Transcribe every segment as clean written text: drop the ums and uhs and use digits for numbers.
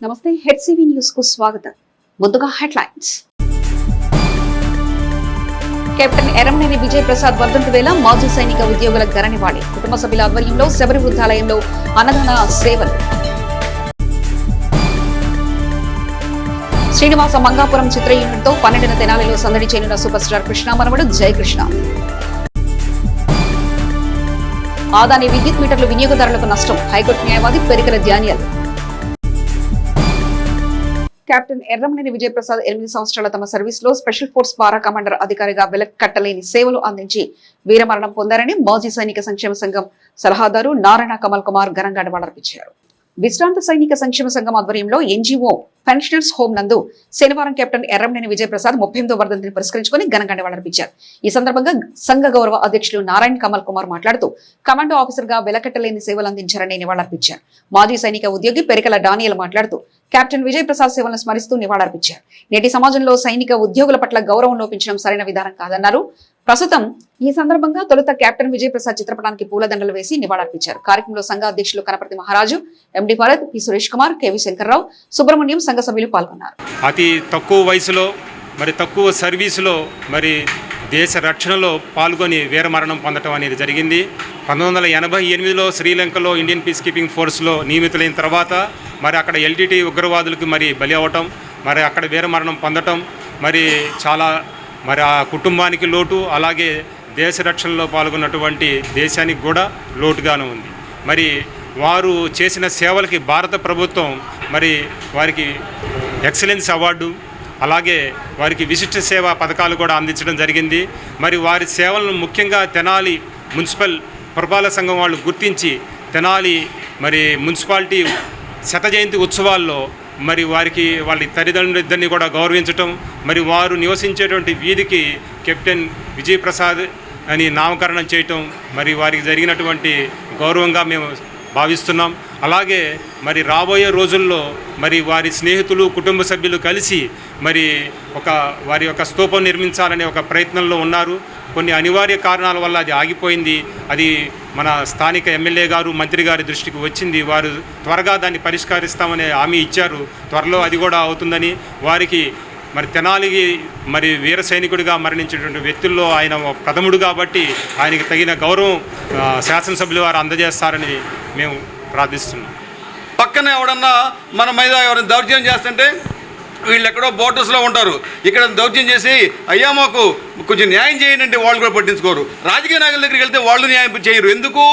నమస్తే HCV news కు స్వాగతం. ముందుగా హెడ్లైన్స్. కెప్టెన్ ఎర్రమనేని విజయ్ ప్రసాద్ వర్ధంతి వేళ మాజీ సైనిక ఉద్యోగుల ఘన నివాళి. కుటుంబ సభ్యుల ఆధ్వర్యంలో శబరి వృద్ధాలయంలో అన్నదాన సేవలు. శ్రీనివాస మంగాపురం చిత్ర యూనిట్ తో 12వ తెనాలిలో సందడి చేయనున్న సూపర్ స్టార్ కృష్ణ మనవడు జయకృష్ణ. ఆదాని విద్యుత్ మీటర్లు వినియోగదారులకు నష్టం. హైకోర్టు న్యాయవాది పెరికల డానియల్. కెప్టెన్ ఎర్రమనేని విజయ్ ప్రసాద్ 8 సంవత్సరాల తమ సర్వీస్ లో స్పెషల్ ఫోర్స్ పారా కమాండర్ అధికారిగా వెలకట్టలేని సేవలు అందించి వీరమరణం పొందారని మాజీ సైనిక సంక్షేమ సంఘం సలహాదారు నారాయణ కమల్ కుమార్ ఘనంగా నివాళులర్పించారు. విశ్రాంత సైనిక సంక్షేమ సంఘం ఆధ్వర్యంలో ఎన్జీఓ పెన్షనర్స్ హోం నందు శనివారం కెప్టెన్ ఎర్రమనేని విజయ్ ప్రసాద్ 38వ వర్ధంతిని పురస్కరించుకుని ఘనంగా నివాళులర్పించారు. ఈ సందర్భంగా సంఘ గౌరవ అధ్యక్షులు నారాయణ కమల్ కుమార్ మాట్లాడుతూ కమాండో ఆఫీసర్ గా వెలకట్టలేని సేవలు అందించారని నివాళులర్పించారు. మాజీ సైనిక ఉద్యోగి పెరికల డానియల్ మాట్లాడుతూ కెప్టెన్ విజయ్ ప్రసాద్ సేవలను స్మరిస్తూ నివాళులర్పించారు. నేటి సమాజంలో సైనిక ఉద్యోగుల పట్ల గౌరవం లోపించడం సరైన విధానం కాదన్నారు. ప్రస్తుతం ఈ సందర్భంగా తొలుత కెప్టెన్ విజయ్ ప్రసాద్ చిత్రపటానికి పూలదండలు వేసి నివాళులర్పించారు. కార్యక్రమంలో సంఘ అధ్యక్షులు కనపర్తి మహారాజు, ఎండి భరత్, పి సురేష్ కుమార్, కెవి శంకర్రావు, సుబ్రహ్మణ్యం సంఘ సభ్యులు పాల్గొన్నారు. అతి తక్కువ వయసులో తక్కువ సర్వీసులో దేశ రక్షణలో పాల్గొని వీరమరణం పొందడం అనేది జరిగింది. 1988లో శ్రీలంకలో ఇండియన్ పీస్ కీపింగ్ ఫోర్స్లో నియమితులైన తర్వాత అక్కడ ఎల్టీటీ ఉగ్రవాదులకు బలి అవ్వటం, అక్కడ వీరమరణం పొందటం చాలా ఆ కుటుంబానికి లోటు, అలాగే దేశ రక్షణలో పాల్గొన్నటువంటి దేశానికి కూడా లోటుగానే ఉంది. వారు చేసిన సేవలకి భారత ప్రభుత్వం వారికి ఎక్సలెన్స్ అవార్డు, అలాగే వారికి విశిష్ట సేవా పథకాలు కూడా అందించడం జరిగింది. వారి సేవలను ముఖ్యంగా తెనాలి మున్సిపల్ పురపాలక సంఘం వాళ్ళు గుర్తించి తెనాలి మున్సిపాలిటీ శత జయంతి ఉత్సవాల్లో వారికి వాళ్ళ తల్లిదండ్రులిద్దరిని కూడా గౌరవించటం, వారు నివసించేటువంటి వీధికి కెప్టెన్ విజయ్ ప్రసాద్ అని నామకరణం చేయటం వారికి జరిగినటువంటి గౌరవంగా మేము భావిస్తున్నాం. అలాగే రాబోయే రోజుల్లో వారి స్నేహితులు, కుటుంబ సభ్యులు కలిసి వారి యొక్క స్తూపం నిర్మించాలనే ఒక ప్రయత్నంలో ఉన్నారు. కొన్ని అనివార్య కారణాల వల్ల అది ఆగిపోయింది. అది మన స్థానిక ఎమ్మెల్యే గారు, మంత్రి గారి దృష్టికి వచ్చింది. వారు త్వరగా దాన్ని పరిష్కరిస్తామనే హామీ ఇచ్చారు. త్వరలో అది కూడా అవుతుందని, వారికి తెనాలికి వీర సైనికుడిగా మరణించినటువంటి వ్యక్తుల్లో ఆయన ప్రథముడు కాబట్టి ఆయనకి తగిన గౌరవం శాసనసభ్యులు వారు అందజేస్తారని మేము ప్రార్థిస్తున్నాం. పక్కన ఎవడన్నా మన మీద ఎవరైనా దౌర్జన్యం చేస్తుంటే వీళ్ళు ఎక్కడో బోటర్స్లో ఉంటారు, ఇక్కడ దౌర్జన్యం చేసి అయ్యా మాకు కొంచెం న్యాయం చేయండి అంటే వాళ్ళు కూడా పట్టించుకోరు. రాజకీయ నాయకుల దగ్గరికి వెళ్తే వాళ్ళు న్యాయం చేయరు. ఎందుకు?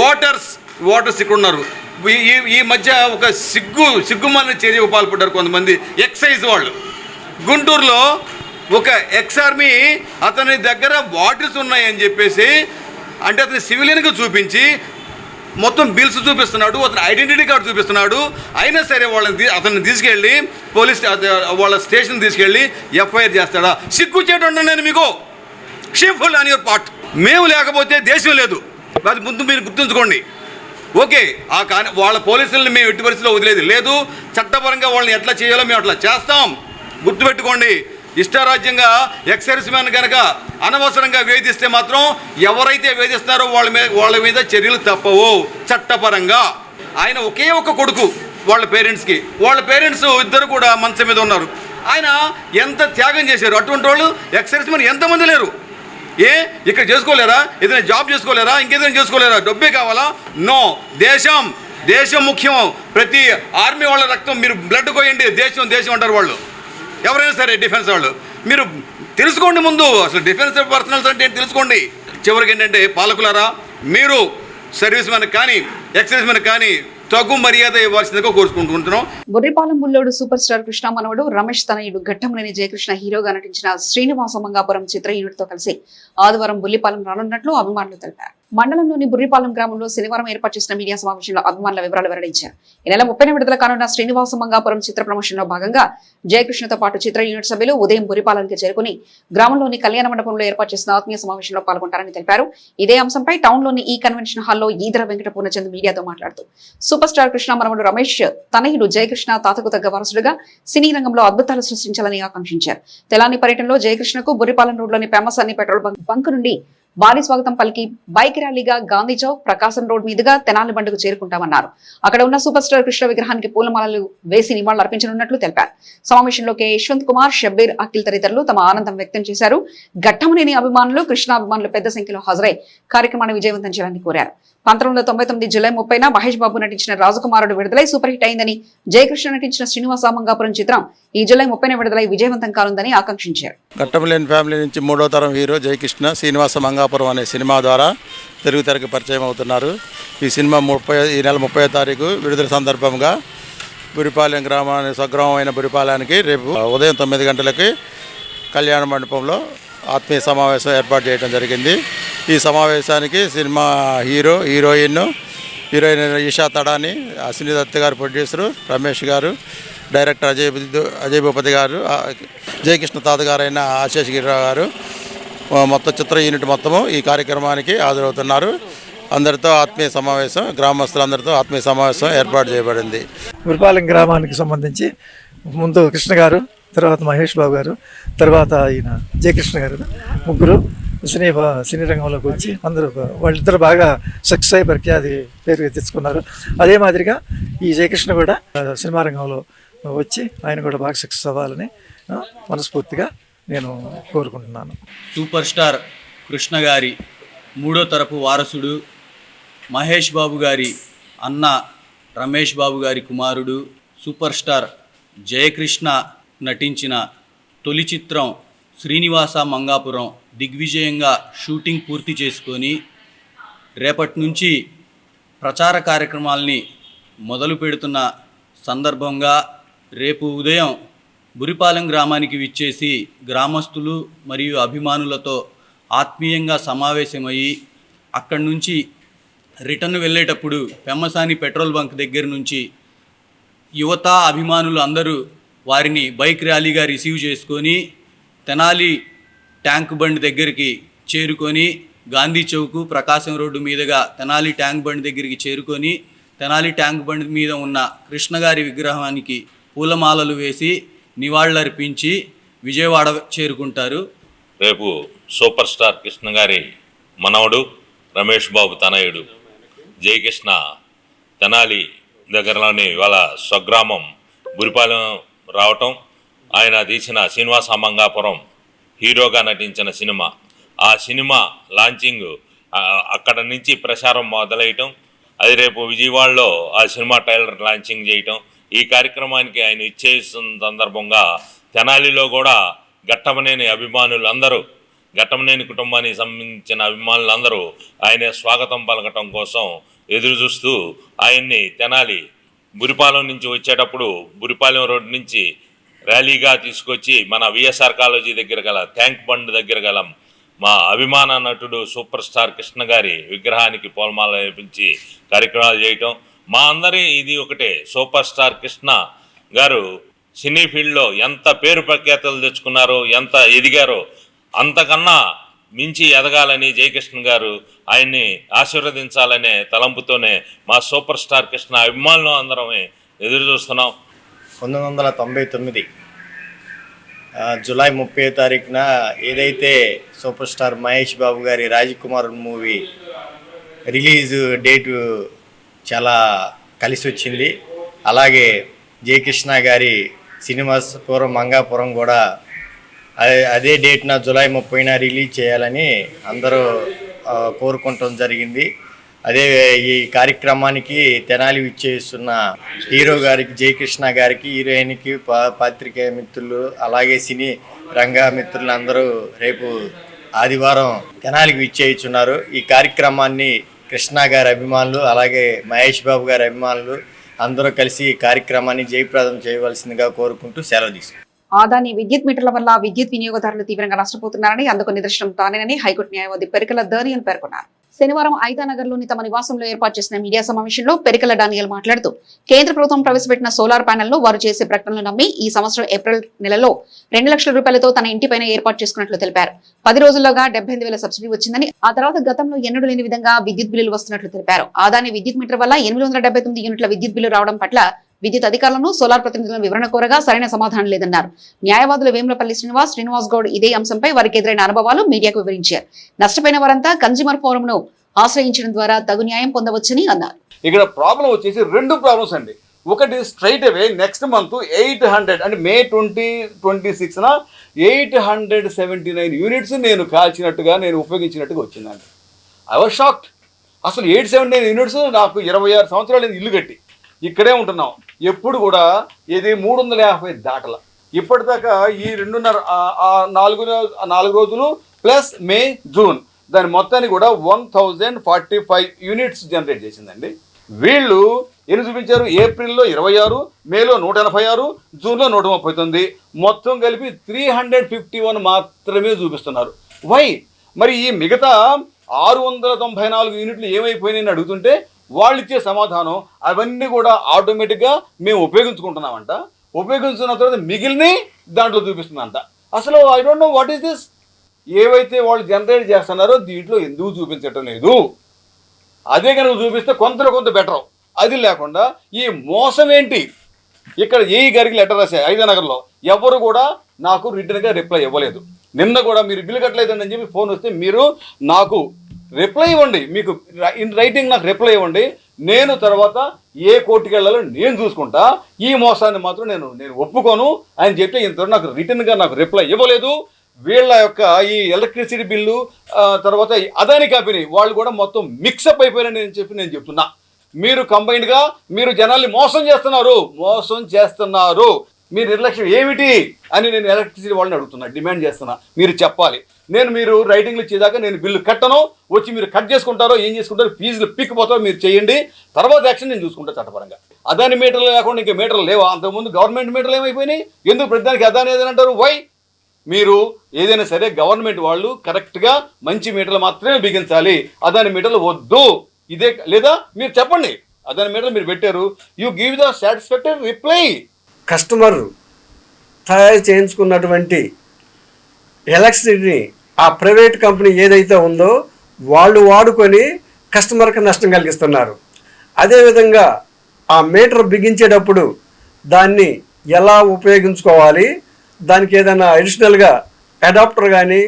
ఓటర్స్ ఇక్కడ ఉన్నారు. ఈ మధ్య ఒక సిగ్గుమాలిన చర్యకు పాల్పడ్డారు కొంతమంది ఎక్సైజ్ వాళ్ళు. గుంటూరులో ఒక ఎక్స్-ఆర్మీ అతని దగ్గర బాటిల్స్ ఉన్నాయని చెప్పేసి అంటే అతని సివిలియన్గా చూపించి మొత్తం బిల్స్ చూపిస్తున్నాడు, అతని ఐడెంటిటీ కార్డు చూపిస్తున్నాడు. అయినా సరే అతన్ని తీసుకెళ్ళి వాళ్ళ స్టేషన్ తీసుకెళ్ళి ఎఫ్ఐఆర్ చేస్తాడా? సిగ్గు చేయడం నేను మీకు షేమ్ఫుల్ ఆన్ యువర్ పార్ట్. మేము లేకపోతే దేశం లేదు, అది ముందు మీరు గుర్తుంచుకోండి. ఓకే, కానీ వాళ్ళ పోలీసులను మేము ఎట్టి పరిస్థితిలో వదిలేదు లేదు. చట్టపరంగా వాళ్ళని ఎట్లా చేయాలో మేము అట్లా చేస్తాం. గుర్తుపెట్టుకోండి, ఇష్టారాజ్యంగా ఎక్సైజ్ మ్యాన్ కనుక అనవసరంగా వేధిస్తే మాత్రం ఎవరైతే వేధిస్తున్నారో వాళ్ళ మీద చర్యలు తప్పవు చట్టపరంగా. ఆయన ఒకే ఒక కొడుకు వాళ్ళ పేరెంట్స్ ఇద్దరు కూడా మంచం మీద ఉన్నారు. ఆయన ఎంత త్యాగం చేశారు. అటువంటి వాళ్ళు ఎక్సైజ్ మ్యాన్ ఎంతమంది లేరు. ఇక్కడ చేసుకోలేరా? ఏదైనా జాబ్ చేసుకోలేరా? ఇంకేదైనా చేసుకోలేరా? డబ్బే కావాలా? నో. దేశం ముఖ్యం. ప్రతి ఆర్మీ వాళ్ళ రక్తం మీరు బ్లడ్ కోయండి, దేశం అంటారు వాళ్ళు ఎవరైనా సరే. డిఫెన్స్ వాళ్ళు మీరు తెలుసుకోండి ముందు, అసలు డిఫెన్స్ పర్సనల్స్ అంటే తెలుసుకోండి. చివరికి ఏంటంటే పాలకులారా, మీరు సర్వీస్ మెన్ కానీ ఎక్సైజ్ మెన్ కానీ తగు మర్యాద ఇవ్వాల్సిందిగా కోరుకుంటున్నాం. బుర్రిపాలెం బుల్లోడు సూపర్ స్టార్ కృష్ణ మనవడు రమేష్ తనయుడు ఘట్టంనేని జయకృష్ణ హీరోగా నటించిన శ్రీనివాస మంగాపురం చిత్ర యూనిట్ తో కలిసి ఆదివారం బుల్లిపాలెం రానున్నట్లు అభిమానులు తెలిపారు. మండలంలోని బుర్రిపాలెం గ్రామంలో శనివారం ఏర్పాటు చేసిన మీడియా సమావేశంలో అభిమానుల వివరాలు వెల్లడించారు. ఈ నెల 30న విడుదల కానున్న శ్రీనివాస మంగాపురం చిత్ర ప్రమోషన్ లో భాగంగా జయకృష్ణతో పాటు చిత్ర యూనిట్ సభ్యులు ఉదయం బుర్రిపాలెంకి చేరుకుని గ్రామంలోని కళ్యాణ మండపంలో ఏర్పాటు చేసిన ఆత్మీయ సమావేశంలో పాల్గొంటారని తెలిపారు. ఇదే అంశంపై టౌన్ లోని ఈ కన్వెన్షన్ హాల్లో ఈదర వెంకట పూర్ణచంద్ మీడియాతో మాట్లాడుతూ సూపర్ స్టార్ కృష్ణ మనవడు రమేష్ తనయుడు జయకృష్ణ తాతకు తగ్గ వారసుడుగా సినీ రంగంలో అద్భుతాలు సృష్టించాలని ఆకాంక్షించారు. తెలాని పర్యటనలో జయకృష్ణకు బుర్రిపాలెం రోడ్లోని పెమస్ అన్ని పెట్రోల్ బంక్ నుండి భారీ స్వాగతం పలికి బైక్ ర్యాలీగా గాంధీ చౌక్, ప్రకాశం రోడ్ మీదుగా తెనాలి బండకు చేరుకుంటామన్నారు. అక్కడ ఉన్న సూపర్ స్టార్ కృష్ణ విగ్రహానికి పూలమాలలు వేసి నివాళులు అర్పించనున్నట్లు తెలిపారు. సమావేశంలో కె యశ్వంత్ కుమార్, షబ్బీర్, అఖిల్ తదితరులు తమ ఆనందం వ్యక్తం చేశారు. ఘట్టమనేని అభిమానులు, కృష్ణ అభిమానులు పెద్ద సంఖ్యలో హాజరై కార్యక్రమాన్ని విజయవంతం చేయాలని కోరారు. 1999 జూలై 30న మహేష్ బాబు నటించిన రాజకుమారుడు విడుదలై సూపర్ హిట్ అయిందని, జయకృష్ణ నటించిన శ్రీనివాస మంగాపురం చిత్రం ఈ జూలై 30న విడుదలై విజయవంతం కానుందని ఆకాంక్షించారు. ఘట్టమనేని ఫ్యామిలీ నుంచి 3వ తరం హీరో జయకృష్ణ శ్రీనివాస మంగాపురం అనే సినిమా ద్వారా తెలుగు తెరకు పరిచయం అవుతున్నారు. ఈ సినిమా ఈ నెల 30వ తారీఖు విడుదల సందర్భంగా బురిపాలెం స్వగ్రామం అయిన బురిపాలెంకి రేపు ఉదయం 9 గంటలకి కళ్యాణ మండపంలో ఆత్మీయ సమావేశం ఏర్పాటు చేయడం జరిగింది. ఈ సమావేశానికి సినిమా హీరోయిన్ ఈషా తడాని, అశ్విని దత్ గారు ప్రొడ్యూసరు, రమేష్ గారు డైరెక్టర్, అజయ్ భూపతి గారు, జయకృష్ణ తాతగారైన ఆశేష్ గిరిరావు గారు, మొత్తం చిత్ర యూనిట్ మొత్తము ఈ కార్యక్రమానికి హాజరవుతున్నారు. అందరితో ఆత్మీయ సమావేశం, గ్రామస్తులందరితో ఆత్మీయ సమావేశం ఏర్పాటు చేయబడింది. బురిపాలెం గ్రామానికి సంబంధించి ముందు కృష్ణ గారు, తర్వాత మహేష్ బాబు గారు, తర్వాత ఈయన జయకృష్ణ గారు ముగ్గురు సినీ రంగంలోకి వచ్చి అందరూ వాళ్ళిద్దరు బాగా సక్సెస్ అయ్యి ప్రఖ్యాతి పేరు తెచ్చుకున్నారు. అదే మాదిరిగా ఈ జయకృష్ణ కూడా సినిమా రంగంలో వచ్చి ఆయన కూడా బాగా సక్సెస్ అవ్వాలని మనస్ఫూర్తిగా నేను కోరుకుంటున్నాను. సూపర్ స్టార్ కృష్ణ గారి 3వ తరపు వారసుడు, మహేష్ బాబు గారి అన్న రమేష్ బాబు గారి కుమారుడు, సూపర్ స్టార్ జయకృష్ణ నటించిన తొలి చిత్రం శ్రీనివాస మంగాపురం దిగ్విజయంగా షూటింగ్ పూర్తి చేసుకొని రేపటి నుంచి ప్రచార కార్యక్రమాల్ని మొదలు పెడుతున్న సందర్భంగా రేపు ఉదయం బురిపాలెం గ్రామానికి విచ్చేసి గ్రామస్తులు మరియు అభిమానులతో ఆత్మీయంగా సమావేశమయ్యి అక్కడి నుంచి రిటర్న్ వెళ్ళేటప్పుడు పెమ్మసాని పెట్రోల్ బంక్ దగ్గర నుంచి యువత అభిమానులు అందరూ వారిని బైక్ ర్యాలీగా రిసీవ్ చేసుకొని తెనాలి ట్యాంక్ బండ్ దగ్గరికి చేరుకొని గాంధీ చౌక్, ప్రకాశం రోడ్డు మీదుగా తెనాలి ట్యాంక్ బండ్ దగ్గరికి చేరుకొని తెనాలి ట్యాంక్ బండ్ మీద ఉన్న కృష్ణ గారి విగ్రహానికి పూలమాలలు వేసి నివాళులర్పించి విజయవాడ చేరుకుంటారు. రేపు సూపర్ స్టార్ కృష్ణ గారి మనవడు రమేష్ బాబు తనయుడు జయకృష్ణ తెనాలి దగ్గరలోని వాళ్ళ స్వగ్రామం బురిపాలెం రావటం, ఆయన తీసిన శ్రీనివాస మంగాపురం హీరోగా నటించిన సినిమా, ఆ సినిమా లాంచింగ్ అక్కడ నుంచి ప్రచారం మొదలయ్యటం, అది రేపు విజయవాడలో ఆ సినిమా ట్రైలర్ లాంచింగ్ చేయటం, ఈ కార్యక్రమానికి ఆయన ఇచ్చేసిన సందర్భంగా తెనాలిలో కూడా ఘట్టమనేని అభిమానులందరూ, ఘట్టమనేని కుటుంబానికి సంబంధించిన అభిమానులందరూ ఆయన స్వాగతం పలకటం కోసం ఎదురు చూస్తూ ఆయన్ని తెనాలి బురిపాలెం నుంచి వచ్చేటప్పుడు బురిపాలెం రోడ్ నుంచి ర్యాలీగా తీసుకొచ్చి మన విఎస్ఆర్ కాలేజీ దగ్గర గల ట్యాంక్ బండ్ దగ్గర గల మా అభిమాన నటుడు సూపర్ స్టార్ కృష్ణ గారి విగ్రహానికి పూలమాల వేపించి కార్యక్రమాలు చేయటం. మా అందరి ఇది ఒకటే, సూపర్ స్టార్ కృష్ణ గారు సినీ ఫీల్డ్లో ఎంత పేరు ప్రఖ్యాతలు తెచ్చుకున్నారో, ఎంత ఎదిగారో, అంతకన్నా మించి ఎదగాలని జయకృష్ణ గారు ఆయన్ని ఆశీర్వదించాలనే తలంపుతోనే మా సూపర్ స్టార్ కృష్ణ అభిమానులు అందరమే ఎదురు చూస్తున్నాం. 1999 జూలై 30వ తారీఖున ఏదైతే సూపర్ స్టార్ మహేష్ బాబు గారి రాజకుమార్ మూవీ రిలీజ్ డేటు చాలా కలిసి వచ్చింది. అలాగే జయకృష్ణ గారి శ్రీనివాసపురం మంగాపురం కూడా అదే డేట్న జూలై 30న రిలీజ్ చేయాలని అందరూ కోరుకుంటం జరిగింది. అదే ఈ కార్యక్రమానికి తెనాలి విచ్చేస్తున్న హీరో గారికి, జయకృష్ణ గారికి, హీరోయిన్కి, పాత్రికేయ మిత్రులు, అలాగే సినీ రంగ మిత్రులు అందరూ రేపు ఆదివారం తెనాలికి విచ్చేస్తున్నారు. ఈ కార్యక్రమాన్ని కృష్ణ గారి అభిమానులు, అలాగే మహేష్ బాబు గారి అభిమానులు అందరూ కలిసి ఈ కార్యక్రమాన్ని జయప్రదం చేయవలసిందిగా కోరుకుంటూ సెలవు తీసుకుంటారు. ఆదాని విద్యుత్ మీటర్ల వల్ల విద్యుత్ వినియోగదారులు తీవ్రంగా నష్టపోతున్నారని, అందుకు నిదర్శనం తానేనని హైకోర్టు న్యాయవాది పెరికల డానియల్ పేర్కొన్నారు. శనివారం ఐదానగర్లోని తమ నివాసంలో ఏర్పాటు చేసిన మీడియా సమావేశంలో పెరికల డానియల్ మాట్లాడుతూ, కేంద్ర ప్రభుత్వం ప్రవేశపెట్టిన సోలార్ ప్యానెల్ను వారు చేసే ప్రకటనలు నమ్మి ఈ సంవత్సరం ఏప్రిల్ నెలలో 2 లక్షల రూపాయలతో తన ఇంటిపైన ఏర్పాటు చేసుకున్నట్లు తెలిపారు. 10 రోజుల్లోగా 78,000 సబ్సిడీ వచ్చిందని, ఆ తర్వాత గతంలో ఎన్నడూ లేని విధంగా విద్యుత్ బిల్లులు వస్తున్నట్లు తెలిపారు. ఆదాని విద్యుత్ మీటర్ వల్ల 879 యూనిట్ల విద్యుత్ బిల్లు రావడం పట్ల విద్యుత్ అధికారులను సోలార్ ప్రతినిధులను వివరణ కోరగా సరైన సమాధానం లేదన్నారు. న్యాయవాదులు వేములపల్లి శ్రీనివాస్ గౌడ్ ఇదే అంశంపై వారికి ఎదురైన అనుభవాలు మీడియాకు వివరించారు. నష్టపోయిన వారంతా కన్స్యూమర్ ఫోరంను ఆశ్రయించడం ద్వారా తగు న్యాయం పొందవచ్చని అన్నారు. ఇక్కడ ప్రాబ్లం వచ్చేసి 2 ప్రాబ్లమ్స్ అండి. ఒకటి స్ట్రైట్ అవే నెక్స్ట్ మంత్ 800 అంటే May 2026న 879 యూనిట్స్ నేను కాల్చినట్టుగా నేను ఉపయోగించినట్టుగా వచ్చిందండి. I was shocked. అసలు 879 యూనిట్స్ నాకు 26 సంవత్సరాలు ఇల్లు కట్టి ఇక్కడే ఉంటున్నాం. ఎప్పుడు కూడా ఇది 350 దాటల. ఇప్పటిదాకా ఈ 4 రోజులు ప్లస్ మే జూన్ దాని మొత్తాన్ని కూడా 1045 యూనిట్స్ జనరేట్ చేసిందండి. వీళ్ళు ఎన్ని చూపించారు? ఏప్రిల్లో 26, మేలో 186, జూన్లో 139, మొత్తం కలిపి 351 మాత్రమే చూపిస్తున్నారు. వై? మరి ఈ మిగతా 694 యూనిట్లు ఏమైపోయినాయని అడుగుతుంటే వాళ్ళు ఇచ్చే సమాధానం అవన్నీ కూడా ఆటోమేటిక్గా మేము ఉపయోగించుకుంటున్నామంట. ఉపయోగించుకున్న తర్వాత మిగిలిన దాంట్లో చూపిస్తుందంట. అసలు I don't know what is this. ఏవైతే వాళ్ళు జనరేట్ చేస్తున్నారో దీంట్లో ఎందుకు చూపించటం లేదు? అదే కనుక చూపిస్తే కొంత బెటర్. అది లేకుండా ఈ మోసం ఏంటి? ఇక్కడ ఏఈ గారికి లెటర్ రాశాయి ఐదానగర్లో, ఎవరు కూడా నాకు రిటర్న్గా రిప్లై ఇవ్వలేదు. నిన్న కూడా మీరు బిల్లు కట్టలేదని చెప్పి ఫోన్ వస్తే మీరు నాకు రిప్లై ఇవ్వండి, మీకు ఇన్ రైటింగ్ నాకు రిప్లై ఇవ్వండి, నేను తర్వాత ఏ కోర్టుకి వెళ్ళాలో నేను చూసుకుంటా, ఈ మోసాన్ని మాత్రం నేను ఒప్పుకోను అని చెప్పి ఇంతవరకు నాకు రిటర్న్గా నాకు రిప్లై ఇవ్వలేదు. వీళ్ళ యొక్క ఈ ఎలక్ట్రిసిటీ బిల్లు తర్వాత అదాని కంపెనీ వాళ్ళు కూడా మొత్తం మిక్సప్ అయిపోయినని నేను చెప్తున్నా. మీరు కంబైన్డ్గా మీరు జనాల్ని మోసం చేస్తున్నారు. మీ నిర్లక్ష్యం ఏమిటి అని నేను ఎలక్ట్రిసిటీ వాళ్ళని అడుగుతున్నా, డిమాండ్ చేస్తున్నా. మీరు చెప్పాలి. మీరు రైటింగ్లు ఇచ్చేదాకా నేను బిల్లు కట్టను. వచ్చి మీరు కట్ చేసుకుంటారో ఏం చేసుకుంటారో, ఫీజులు పిక్కిపోతారో మీరు చేయండి, తర్వాత యాక్షన్ నేను చూసుకుంటా చట్టపరంగా. అదాని మీటర్లు లేకుండా ఇంకా మీటర్లు లేవా? అంతకుముందు గవర్నమెంట్ మీటర్లు ఏమైపోయినాయి? ఎందుకు ప్రతిదానికి అదాని ఏదని అంటారు? వై? మీరు ఏదైనా సరే గవర్నమెంట్ వాళ్ళు కరెక్ట్గా మంచి మీటర్లు మాత్రమే బిగించాలి, అదాని మీటర్లు వద్దు. ఇదే లేదా మీరు చెప్పండి, అదాని మీటర్లు మీరు పెట్టారు, you give the satisfactory reply. Customer తయారు చేయించుకున్నటువంటి ఎలక్ట్రిసిటీని ఆ ప్రైవేట్ కంపెనీ ఏదైతే ఉందో వాళ్ళు వాడుకొని కస్టమర్కి నష్టం కలిగిస్తున్నారు. అదేవిధంగా ఆ మీటర్ బిగించేటప్పుడు దాన్ని ఎలా ఉపయోగించుకోవాలి, దానికి ఏదైనా అడిషనల్గా అడాప్టర్ కానీ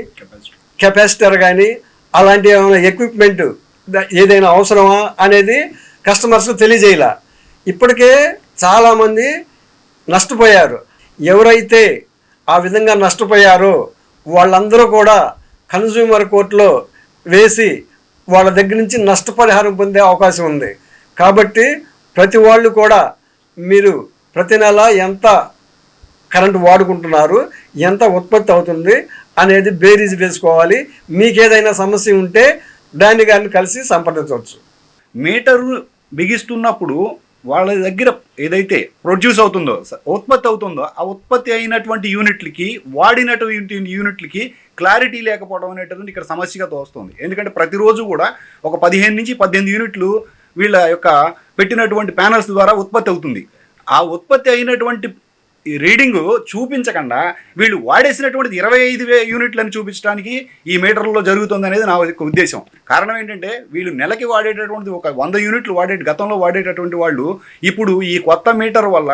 కెపాసిటర్ కానీ అలాంటి ఏమైనా ఎక్విప్మెంట్ ఏదైనా అవసరమా అనేది కస్టమర్స్కి తెలియజేయాల. ఇప్పటికే చాలామంది నష్టపోయారు. ఎవరైతే ఆ విధంగా నష్టపోయారో వాళ్ళందరూ కూడా కన్స్యూమర్ కోర్టులో వేసి వాళ్ళ దగ్గర నుంచి నష్టపరిహారం పొందే అవకాశం ఉంది. కాబట్టి ప్రతి వాళ్ళు కూడా మీరు ప్రతి నెల ఎంత కరెంటు వాడుకుంటున్నారు, ఎంత ఉత్పత్తి అవుతుంది అనేది బేరీజ్ వేసుకోవాలి. మీకు ఏదైనా సమస్య ఉంటే దాన్ని గారిని కలిసి సంప్రదించవచ్చు. మీటరు బిగిస్తున్నప్పుడు వాళ్ళ దగ్గర ఏదైతే ప్రొడ్యూస్ అవుతుందో, ఉత్పత్తి అవుతుందో, ఆ ఉత్పత్తి అయినటువంటి యూనిట్లకి వాడినటువంటి యూనిట్లకి క్లారిటీ లేకపోవడం అనేటువంటి ఇక్కడ సమస్యగా తోస్తుంది. ఎందుకంటే ప్రతిరోజు కూడా ఒక 15 నుంచి 18 యూనిట్లు వీళ్ళ యొక్క పెట్టినటువంటి ప్యానల్స్ ద్వారా ఉత్పత్తి అవుతుంది. ఆ ఉత్పత్తి అయినటువంటి రీడింగ్ చూపించకుండా వీళ్ళు వాడేసినటువంటి 25,000 యూనిట్లను చూపించడానికి ఈ మీటర్లో జరుగుతుంది అనేది నా ఉద్దేశం. కారణం ఏంటంటే వీళ్ళు నెలకి వాడేటటువంటి ఒక 100 యూనిట్లు గతంలో వాడేటటువంటి వాళ్ళు ఇప్పుడు ఈ కొత్త మీటర్ వల్ల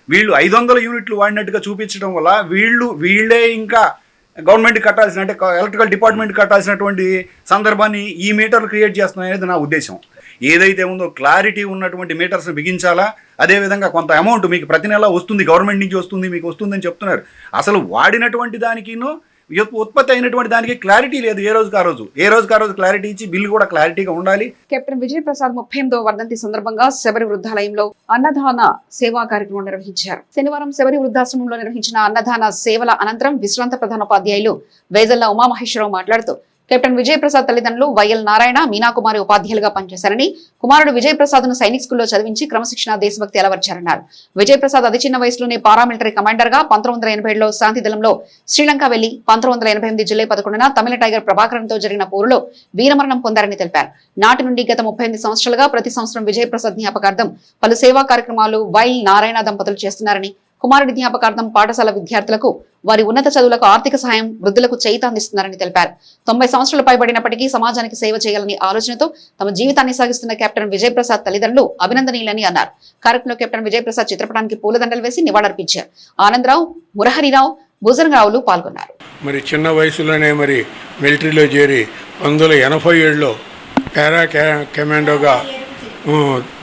వీళ్ళు 500 యూనిట్లు వాడినట్టుగా చూపించడం వల్ల వీళ్ళే ఇంకా గవర్నమెంట్ కట్టాల్సిన, అంటే ఎలక్ట్రికల్ డిపార్ట్మెంట్ కట్టాల్సినటువంటి సందర్భాన్ని ఈ మీటర్లు క్రియేట్ చేస్తున్నాయి అనేది నా ఉద్దేశం. ఏదైతే ఉందో క్లారిటీ ఉన్నటువంటి మీటర్స్ బిగించాలా. అదేవిధంగా కొంత అమౌంట్ మీకు ప్రతి నెల వస్తుంది, గవర్నమెంట్ నుంచి వస్తుంది, మీకు వస్తుందని చెప్తున్నారు. అసలు వాడినటువంటి దానికిను ఉత్పత్తి అయినటువంటి దానికి క్లారిటీ లేదు. ఏ రోజుకి ఆ రోజు క్లారిటీ ఇచ్చి బిల్లు కూడా క్లారిటీగా ఉండాలి. కెప్టెన్ విజయ్ ప్రసాద్ 38వ వర్ధంతి సందర్భంగా శబరి వృద్ధాలయంలో అన్నదాన సేవా కార్యక్రమం నిర్వహించారు. శనివారం శబరి వృద్ధాశ్రమంలో నిర్వహించిన అన్నదాన సేవల అనంతరం విశ్రాంత ప్రధానోపాధ్యాయులు వేజల్ల ఉమామహేశ్వరరావు మాట్లాడుతూ కెప్టెన్ విజయ్ ప్రసాద్ తల్లిదండ్రులు వైఎల్ నారాయణ, మీనాకుమారి ఉపాధ్యాయులుగా పనిచేశారని, కుమారుడు విజయ్ ప్రసాద్ ను సైనిక్ స్కూల్లో చదివించి క్రమశిక్షణ, దేశభక్తి అలవర్చారన్నారు. విజయ్ ప్రసాద్ అతి చిన్న వయసులోనే పారామిలిటరీ కమాండర్ గా 1987లో శాంతి దళంలో శ్రీలంక వెళ్లి 1988 జూలై 11న తమిళ టైగర్ ప్రభాకరన్ తో జరిగిన పోరులో వీరమరణం పొందారని తెలిపారు. నాటి నుండి గత 38 సంవత్సరాలుగా ప్రతి సంవత్సరం విజయ్ ప్రసాద్ జ్ఞాపకార్థం పలు సేవా కార్యక్రమాలు వైఎల్ నారాయణ దంపతులు చేస్తున్నారని, కుమారుడి జ్ఞాపకార్థం పాఠశాల విద్యార్థులకు వారి ఉన్నత చదువులకు ఆర్థిక సహాయం, వృద్ధులకు చేయూత అందిస్తున్నారని తెలిపారు. 90 సంవత్సరాలు పైబడినప్పటికీ సమాజానికి సేవ చేయాలని ఆలోచనతో తమ జీవితాన్ని సాగిస్తున్న కెప్టెన్ విజయ్ ప్రసాద్ తల్లిదండ్రులు అభినందనీయులని అన్నారు. కార్యక్రమంలో కెప్టెన్ విజయ్ ప్రసాద్ చిత్రపటానికి పూలదండలు వేసి నివాళులర్పించారు. ఆనందరావు, మురహరిరావు, భుజంగరావులు పాల్గొన్నారు. మరి చిన్న వయసులోనే మరి మిలిటరీలో చేరి 1987లో పారా కమాండోగా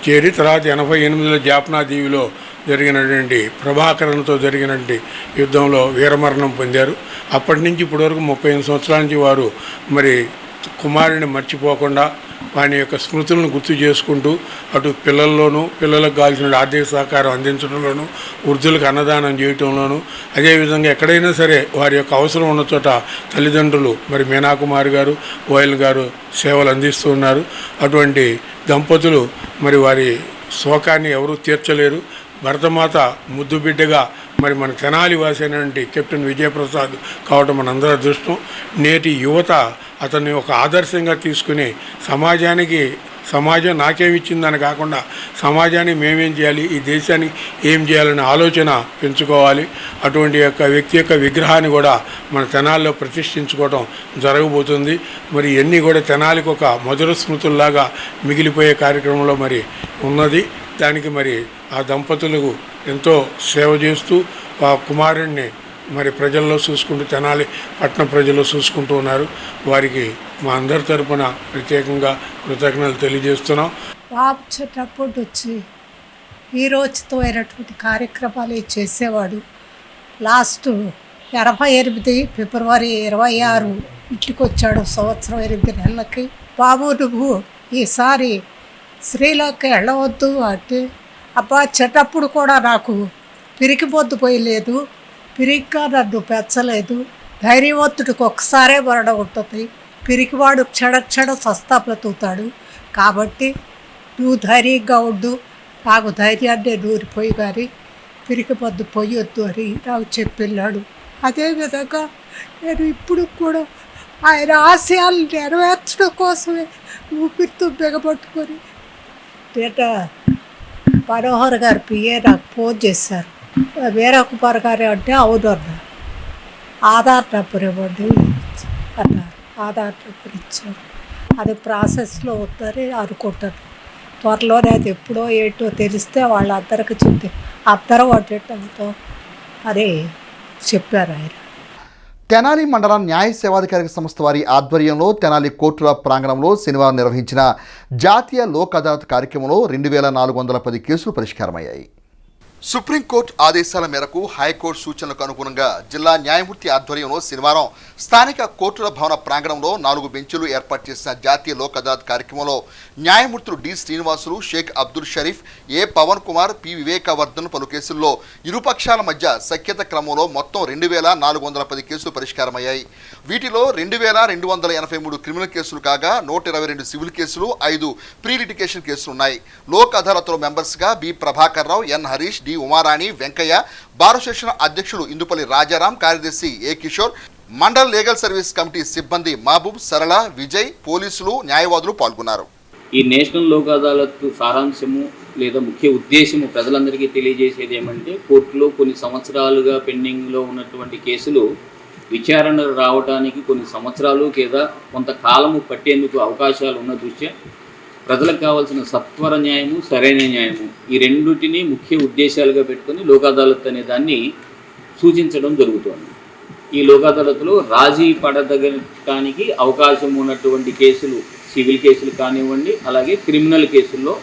చేరి తర్వాత 88లో జాఫ్నా దీవిలో జరిగినటువంటి ప్రభాకరన్తో జరిగినటువంటి యుద్ధంలో వీరమరణం పొందారు. అప్పటి నుంచి ఇప్పటివరకు 35 సంవత్సరాల నుంచి వారు మరి కుమారుని మర్చిపోకుండా వాని యొక్క స్మృతులను గుర్తు చేసుకుంటూ అటు పిల్లల్లోనూ, పిల్లలకు కావాల్సిన ఆర్థిక సహకారం అందించడంలోనూ, వృద్ధులకు అన్నదానం చేయటంలోనూ, అదేవిధంగా ఎక్కడైనా సరే వారి యొక్క అవసరం ఉన్న చోట తల్లిదండ్రులు మరి మీనాకుమారి గారు, ఓయల్ గారు సేవలు అందిస్తూ ఉన్నారు. అటువంటి దంపతులు మరి వారి శోకాన్ని ఎవరూ తీర్చలేరు. భరతమాత ముద్దు బిడ్డగా మరి మన తెనాలి వాసి అయినటువంటి కెప్టెన్ విజయప్రసాద్ కావడం మనందరి అదృష్టం. నేటి యువత అతన్ని ఒక ఆదర్శంగా తీసుకుని సమాజం నాకేమిచ్చిందని కాకుండా సమాజాన్ని మేమేం చేయాలి, ఈ దేశానికి ఏం చేయాలనే ఆలోచన పెంచుకోవాలి. అటువంటి యొక్క వ్యక్తి యొక్క విగ్రహాన్ని కూడా మన తెనాలిలో ప్రతిష్ఠించుకోవడం జరగబోతుంది. మరి ఇవన్నీ కూడా తెనాలికి ఒక మధుర స్మృతుల్లాగా మిగిలిపోయే కార్యక్రమంలో మరి ఉన్నది. దానికి మరి ఆ దంపతులకు ఎంతో సేవ చేస్తూ ఆ కుమారుణ్ణి మరి ప్రజల్లో చూసుకుంటూ తెనాలి పట్టణ ప్రజల్లో చూసుకుంటూ ఉన్నారు. వారికి మా అందరి తరపున ప్రత్యేకంగా కృతజ్ఞతలు తెలియజేస్తున్నాం. బాబు చిన్నప్పటి వచ్చి హీరోచితో అయినటువంటి కార్యక్రమాలు చేసేవాడు. లాస్ట్ 88 ఫిబ్రవరి 26 ఇంటికి వచ్చాడు. సంవత్సరం 8 నెలలకి. బాబు నువ్వు ఈసారి శ్రీలంక వెళ్ళవద్దు అంటే, అబ్బా చిన్నప్పుడు కూడా నాకు పిరికిపోద్దు పోయలేదు, పిరిగ్గా నన్ను పెంచలేదు, ధైర్యవంతుడికి ఒక్కసారే మరణం ఉంటుంది, పిరికివాడు క్షణ సస్తాపతుతాడు, కాబట్టి నువ్వు ధైర్యంగా ఉండు, నాకు ధైర్యాన్ని నూరిపోయి కానీ పిరికిపోద్దు పోయొద్దు అని నాకు చెప్పిళ్ళాడు. అదేవిధంగా నేను ఇప్పుడు కూడా ఆయన ఆశయాలు నెరవేర్చడం కోసమే ఊపిరితో బిగపట్టుకొని మనోహర్ గారు పిఏ నాకు ఫోన్ చేశారు. వీరకుమార్ గారు అంటే అవును అన్నారు. ఆధార్ నెంబర్ ఇవ్వండి అన్నారు. ఆధార్ నెంబర్ ఇచ్చారు. అది ప్రాసెస్లో ఉందని అనుకుంటాను. త్వరలోనే అది ఎప్పుడో ఏంటో తెలిస్తే వాళ్ళందరికీ చెప్తే అందరం అటెండ్ అని చెప్పారు ఆయన. తెనాలి మండల న్యాయ సేవాధికారిక సంస్థ వారి ఆధ్వర్యంలో తెనాలి కోర్టుల ప్రాంగణంలో శనివారం నిర్వహించిన జాతీయ లోక్ అదాలత్ కార్యక్రమంలో 2410 కేసులు పరిష్కారమయ్యాయి. సుప్రీంకోర్టు ఆదేశాల మేరకు హైకోర్టు సూచనలకు అనుగుణంగా జిల్లా న్యాయమూర్తి ఆధ్వర్యంలో శనివారం స్థానిక కోర్టుల భవన ప్రాంగణంలో 4 బెంచులు ఏర్పాటు చేసిన జాతీయ లోక్ అదాలత్ కార్యక్రమంలో న్యాయమూర్తులు డి శ్రీనివాసులు, షేక్ అబ్దుల్ షరీఫ్, ఏ పవన్ కుమార్, పి వివేకవర్ధన్ పలు కేసుల్లో ఇరుపక్షాల మధ్య సఖ్యత క్రమంలో మొత్తం 2410 కేసులు పరిష్కారమయ్యాయి. వీటిలో 2283 క్రిమినల్ కేసులు కాగా 122 సివిల్ కేసులు, 5 ప్రీ లిటిగేషన్ కేసులు ఉన్నాయి. లోక్ అదాలత్లో మెంబర్స్గా B Prabhakar Rao, N Harish, D Umarani, Venkaiah, bar association అధ్యక్షులు ఇందుపల్లి రాజారాం, కార్యదర్శి A Kishore, mandal legal service committee సిబ్బంది మహబూబ్, సరళ, విజయ్, పోలీసులు, న్యాయవాదులు పాల్గొన్నారు. ఈ నేషనల్ లోక్ అదాలత్ సారాంశము లేదా ముఖ్య ఉద్దేశము ప్రజలందరికీ తెలియజేసేది ఏమంటే, కోర్టులో కొన్ని సంవత్సరాలుగా పెండింగ్లో ఉన్నటువంటి కేసులు విచారణ రావడానికి కొన్ని సంవత్సరాలు లేదా కొంతకాలము పట్టేందుకు అవకాశాలు ఉన్న దృష్ట్యా ప్రజలకు కావాల్సిన సత్వర న్యాయము, సరైన న్యాయము, ఈ రెండింటినీ ముఖ్య ఉద్దేశాలుగా పెట్టుకొని లోక్ అదాలత్ అనే దాన్ని సూచించడం జరుగుతోంది. ఈ లోక్ అదాలత్లో రాజీ పడదగటానికి అవకాశం ఉన్నటువంటి కేసులు సివిల్ కేసులు కానివ్వండి, అలాగే క్రిమినల్ కేసుల్లో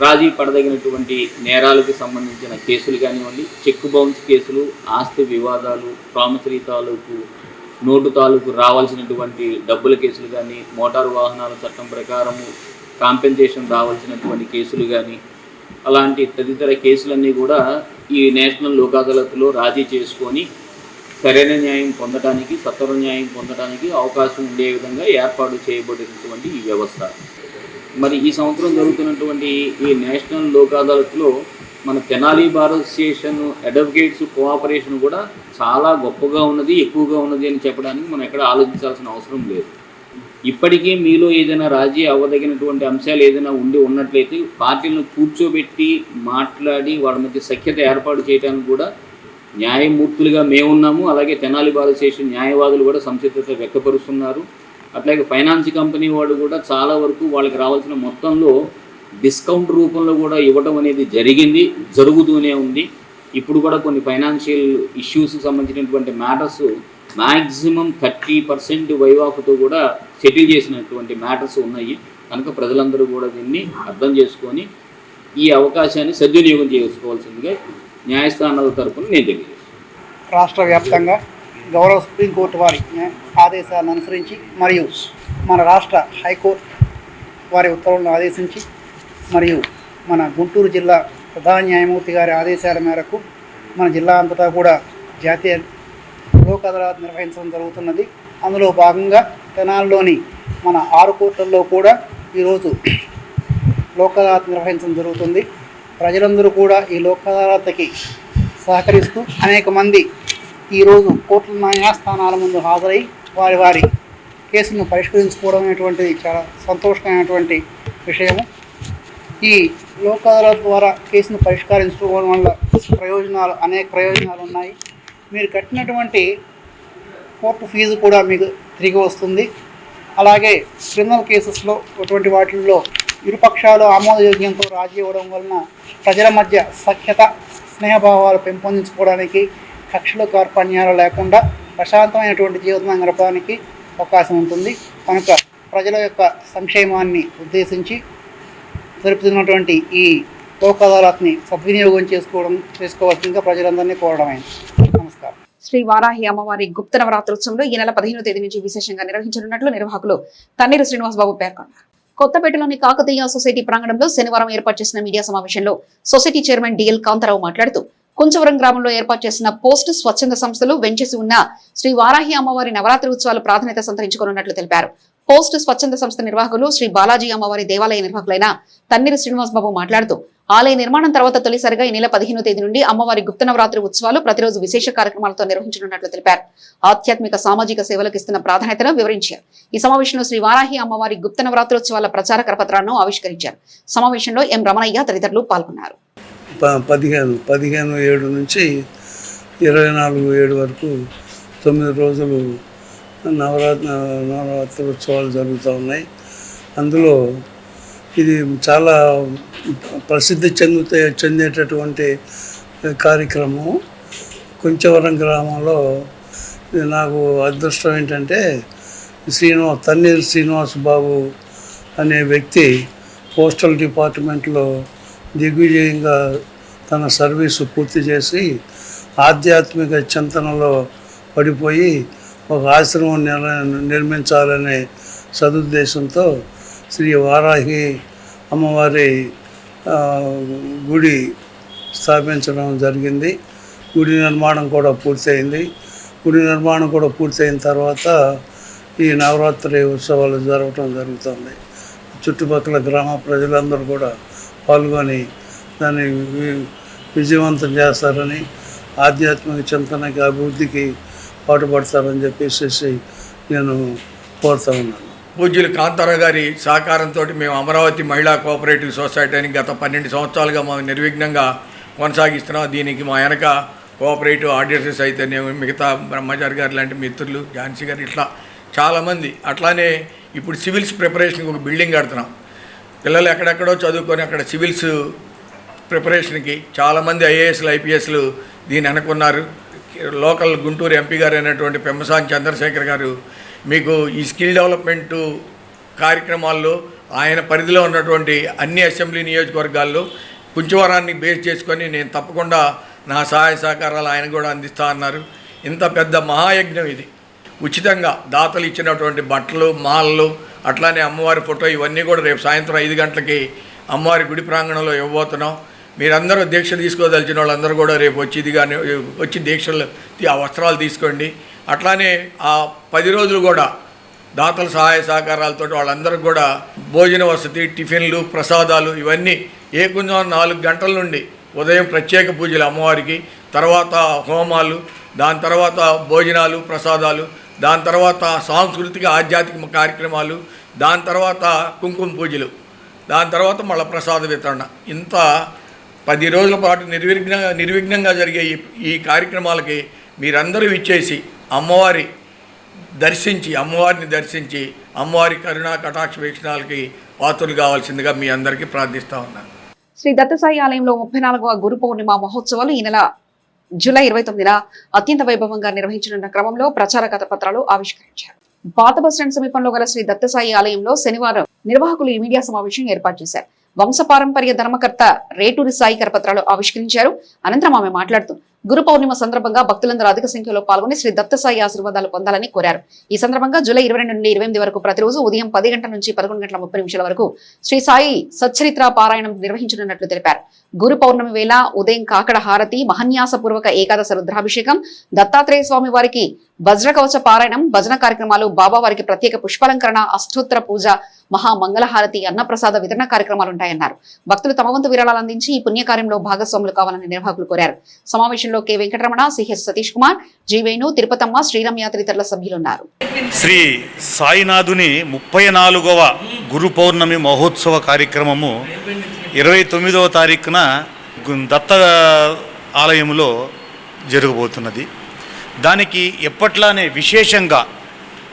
రాజీ పడదగినటువంటి నేరాలకు సంబంధించిన కేసులు కానివ్వండి, చెక్ బౌన్స్ కేసులు, ఆస్తి వివాదాలు, ప్రామిసరీ తాలూకు నోటు తాలూకు రావాల్సినటువంటి డబ్బుల కేసులు కానీ, మోటారు వాహనాల చట్టం ప్రకారము కాంపెన్సేషన్ రావాల్సినటువంటి కేసులు కానీ, అలాంటి తదితర కేసులన్నీ కూడా ఈ నేషనల్ లోక్ అదాలత్లో రాజీ చేసుకొని సరైన న్యాయం పొందడానికి, సత్వర న్యాయం పొందడానికి అవకాశం ఉండే విధంగా ఏర్పాటు చేయబడినటువంటి ఈ వ్యవస్థ. మరి ఈ సంవత్సరం జరుగుతున్నటువంటి ఈ నేషనల్ లోక్ అదాలత్లో మన Tenali bar association advocates cooperation కూడా చాలా గొప్పగా ఉన్నది, ఎక్కువగా ఉన్నది అని చెప్పడానికి మనం ఎక్కడ ఆలోచించాల్సిన అవసరం లేదు. ఇప్పటికీ మీలో ఏదైనా రాజీ అవ్వదగినటువంటి అంశాలు ఏదైనా ఉన్నట్లయితే పార్టీలను కూర్చోబెట్టి మాట్లాడి వాళ్ళ మధ్య సఖ్యత ఏర్పాటు చేయడానికి కూడా న్యాయమూర్తులుగా మేమున్నాము, అలాగే తెనాలి బాలశేషు న్యాయవాదులు కూడా సంసిద్ధత వ్యక్తపరుస్తున్నారు. అట్లాగే ఫైనాన్స్ కంపెనీ వాళ్ళు కూడా చాలా వరకు వాళ్ళకి రావాల్సిన మొత్తంలో డిస్కౌంట్ రూపంలో కూడా ఇవ్వడం అనేది జరుగుతూనే ఉంది. ఇప్పుడు కూడా కొన్ని ఫైనాన్షియల్ ఇష్యూస్కి సంబంధించినటువంటి మ్యాటర్స్ మ్యాక్సిమం 30% వైవాఫ్తో కూడా సెటిల్ చేసినటువంటి మ్యాటర్స్ ఉన్నాయి. కనుక ప్రజలందరూ కూడా దీన్ని అర్థం చేసుకొని ఈ అవకాశాన్ని సద్వినియోగం చేసుకోవాల్సిందిగా న్యాయస్థానాల తరపున నేను తెలియజేస్తాను. రాష్ట్ర వ్యాప్తంగా గౌరవ సుప్రీంకోర్టు వారి ఆదేశాలను అనుసరించి మరియు మన రాష్ట్ర హైకోర్టు వారి ఉత్తర్వులను ఆదేశించి మరియు మన గుంటూరు జిల్లా ప్రధాన న్యాయమూర్తి గారి ఆదేశాల మేరకు మన జిల్లా అంతటా కూడా జాతీయ లోక్ అదాలత్ నిర్వహించడం జరుగుతున్నది. అందులో భాగంగా తెనాలిలోని మన 6 కోర్టుల్లో కూడా ఈరోజు లోక్ అదాలత్ నిర్వహించడం జరుగుతుంది. ప్రజలందరూ కూడా ఈ లోక్ అదాలత్కి సహకరిస్తూ అనేక మంది ఈరోజు కోర్టుల న్యాయస్థానాల ముందు హాజరై వారి కేసులను పరిష్కరించుకోవడం అనేటువంటిది చాలా సంతోషకరమైనటువంటి విషయము. ఈ లోక్ అదాలత్ ద్వారా కేసును పరిష్కరించుకోవడం వల్ల అనేక ప్రయోజనాలు ఉన్నాయి. మీరు కట్టినటువంటి కోర్టు ఫీజు కూడా మీకు తిరిగి వస్తుంది. అలాగే క్రిమినల్ కేసెస్లో అటువంటి వాటిల్లో ఇరుపక్షాలు ఆమోదయోగ్యంతో రాజీ ఇవ్వడం వలన ప్రజల మధ్య సఖ్యత స్నేహభావాలు పెంపొందించుకోవడానికి కక్షలు కార్పణ్యాలు లేకుండా ప్రశాంతమైనటువంటి జీవితం గడపడానికి అవకాశం ఉంటుంది. కనుక ప్రజల యొక్క సంక్షేమాన్ని ఉద్దేశించి జరుపుతున్నటువంటి ఈ లోక్ అదాలత్ని సద్వినియోగం చేసుకోవాల్సిందిగా ప్రజలందరినీ కోరడమైంది. నమస్కారం. శ్రీ వారాహి అమ్మవారి గుప్త నవరాత్రోత్సవంలో ఈ నెల 15వ తేదీ నుంచి విశేషంగా నిర్వహించనున్నట్లు నిర్వాహకులు తన్నీరు శ్రీనివాస్ బాబు పేర్కొన్నారు. కొత్తపేటలోని కాకతీయ సొసైటీ ప్రాంగణంలో శనివారం ఏర్పాటు చేసిన మీడియా సమావేశంలో సొసైటీ చైర్మన్ డిఎల్ కాంతారావు మాట్లాడుతూ కుంచవరం గ్రామంలో ఏర్పాటు చేసిన పోస్ట్ స్వచ్ఛంద సంస్థలు వెంచేసి ఉన్న శ్రీ వారాహి అమ్మవారి నవరాత్రి ఉత్సవాలు ప్రాధాన్యత సంతరించుకోనున్నట్లు తెలిపారు. పోస్ట్ స్వచ్ఛంద సంస్థ నిర్వాహకులు శ్రీ బాలాజీ అమ్మవారి దేవాలయ నిర్వాహకులైన తన్నీరు శ్రీనివాస్ బాబు మాట్లాడుతూ ఆలయ నిర్మాణం తర్వాత తొలిసారిగా ఈ నెల 15వ తేదీ నుండి అమ్మవారి గుప్త నవరాత్రి ఉత్సవాలు ప్రతిరోజు విశేష కార్యక్రమాలతో నిర్వహించనున్నట్లు తెలిపారు. ఆధ్యాత్మిక సామాజిక సేవలకు ఇస్తున్న ప్రాధాన్యతను వివరించారు. ఈ సమావేశంలో శ్రీ వారాహి అమ్మవారి గుప్త నవరాత్రోత్సవాల ప్రచార కరపత్రాలను ఆవిష్కరించారు. సమావేశంలో ఎం రమణయ్య తదితరులు పాల్గొన్నారు. 15/7 నుంచి 24/7 వరకు 9 రోజులు నవరాత్రి ఉత్సవాలు జరుగుతూ ఉన్నాయి. అందులో ఇది చాలా ప్రసిద్ధి చెందేటటువంటి కార్యక్రమం. కుంచవరం గ్రామంలో నాకు అదృష్టం ఏంటంటే తన్నీరు శ్రీనివాస్ బాబు అనే వ్యక్తి పోస్టల్ డిపార్ట్మెంట్లో దిగ్విజయంగా తన సర్వీసు పూర్తి చేసి ఆధ్యాత్మిక చింతనలో పడిపోయి ఒక ఆశ్రమం నిర్మించాలనే సదుద్దేశంతో శ్రీ వారాహి అమ్మవారి గుడి స్థాపించడం జరిగింది. గుడి నిర్మాణం కూడా పూర్తయింది. గుడి నిర్మాణం కూడా పూర్తయిన తర్వాత ఈ నవరాత్రి ఉత్సవాలు జరగటం జరుగుతుంది. చుట్టుపక్కల గ్రామ ప్రజలందరూ కూడా పాల్గొని దాన్ని విజయవంతం చేస్తారని, ఆధ్యాత్మిక చింతనకి అభివృద్ధికి పాటుపడతారని చెప్పేసి నేను కోరుతా ఉన్నాను. పూజ్యులు కాంతారావు గారి సహకారంతో మేము అమరావతి మహిళా కోఆపరేటివ్ సొసైటీ అని గత 12 సంవత్సరాలుగా మేము నిర్విఘ్నంగా కొనసాగిస్తున్నాం. దీనికి మా వెనక కోఆపరేటివ్ ఆడిటర్స్ అయితేనేమి, మిగతా బ్రహ్మచారి గారు లాంటి మిత్రులు, ఝాన్సీ గారు, ఇట్లా చాలామంది. అట్లానే ఇప్పుడు సివిల్స్ ప్రిపరేషన్కి ఒక బిల్డింగ్ కడుతున్నాం. పిల్లలు ఎక్కడెక్కడో చదువుకొని అక్కడ సివిల్స్ ప్రిపరేషన్కి చాలామంది ఐఏఎస్లు, ఐపీఎస్లు దీన్ని అనుకున్నారు. లోకల్ గుంటూరు ఎంపీ గారు అయినటువంటి పెమ్మసాని చంద్రశేఖర్ గారు మీకు ఈ స్కిల్ డెవలప్మెంటు కార్యక్రమాల్లో ఆయన పరిధిలో ఉన్నటువంటి అన్ని అసెంబ్లీ నియోజకవర్గాల్లో కుంచవరాన్ని బేస్ చేసుకొని నేను తప్పకుండా నా సహాయ సహకారాలు ఆయన కూడా అందిస్తా అన్నారు. ఇంత పెద్ద మహాయజ్ఞం ఇది. ఉచితంగా దాతలు ఇచ్చినటువంటి బట్టలు, మాలలు, అట్లానే అమ్మవారి ఫోటో ఇవన్నీ కూడా రేపు సాయంత్రం 5 గంటలకి అమ్మవారి గుడి ప్రాంగణంలో ఇవ్వబోతున్నాం. మీరందరూ దీక్ష తీసుకోదలిచిన వాళ్ళందరూ కూడా రేపు వచ్చి దీక్షలు ఆ వస్త్రాలు తీసుకోండి. అట్లానే ఆ 10 రోజులు కూడా దాతల సహాయ సహకారాలతో వాళ్ళందరూ కూడా భోజన వసతి, టిఫిన్లు, ప్రసాదాలు ఇవన్నీ ఏకంగా 4 గంటల నుండి ఉదయం ప్రత్యేక పూజలు అమ్మవారికి, తర్వాత హోమాలు, దాని తర్వాత భోజనాలు, ప్రసాదాలు, దాని తర్వాత సాంస్కృతిక ఆధ్యాత్మిక కార్యక్రమాలు, దాని తర్వాత కుంకుమ పూజలు, దాని తర్వాత మళ్ళీ ప్రసాద వితరణ. ఇంత 10 రోజుల పాటు నిర్విఘ్నంగా జరిగే ఈ కార్యక్రమాలకి మీరందరూ ఇచ్చేసి అమ్మవారిని దర్శించి అమ్మవారి కరుణా కటాక్ష వీక్షణాలకి పాత్రలు కావాల్సిందిగా మీ అందరికీ ప్రార్థిస్తా ఉన్నాను. శ్రీ దత్తసాయి ఆలయంలో 34వ గురు పౌర్ణిమ మహోత్సవాలు ఈ నెల జూలై 29న అత్యంత వైభవంగా నిర్వహించనున్న క్రమంలో ప్రచార కథపత్రాలు ఆవిష్కరించారు. పాత బస్టాండ్ సమీపంలో గల శ్రీ దత్తసాయి ఆలయంలో శనివారం నిర్వాహకులు ఈ మీడియా సమావేశం ఏర్పాటు చేశారు. వంశపారంపర్య ధర్మకర్త రేటూరి సాయి కరపత్రాలు ఆవిష్కరించారు. అనంతరం ఆమె మాట్లాడుతూ గురు పౌర్ణిమ సందర్భంగా భక్తులందరూ అధిక సంఖ్యలో పాల్గొని శ్రీ దత్తసాయి ఆశీర్వాదాలు పొందాలని కోరారు. ఈ సందర్భంగా జూలై 22 నుండి 28 వరకు ప్రతిరోజు ఉదయం 10 గంటల నుంచి 11 గంటల 30 నిమిషాల వరకు శ్రీ సాయి సచ్చరిత్ర పారాయణం నిర్వహించనున్నట్లు తెలిపారు. గురు పౌర్ణమి వేళ ఉదయం కాకడ హారతి, మహన్యాసపూర్వక ఏకాదశ రుద్రాభిషేకం, దత్తాత్రేయ స్వామి వారికి వజ్రకవచ పారాయణం, భజన కార్యక్రమాలు, బాబా వారికి ప్రత్యేక పుష్పాలంకరణ, అష్టోత్తర పూజ, మహామంగళహారతి, అన్నప్రసాద వితరణ కార్యక్రమాలుంటాయన్నారు. భక్తులు తమ వంతు విరాళాలు అందించి ఈ పుణ్యకార్యంలో భాగస్వాములు కావాలని నిర్వాహకులు కోరారు. సమావేశంలో K Venkataramana, C H Satish Kumar, G Venu, Tirupatamma, Sriramya తదితరుల సభ్యులున్నారు. శ్రీ సాయినాథుని 34వ గురు పౌర్ణమి మహోత్సవ కార్యక్రమము 29వ తారీఖున దత్త ఆలయంలో జరగబోతున్నది. దానికి ఎప్పట్లానే విశేషంగా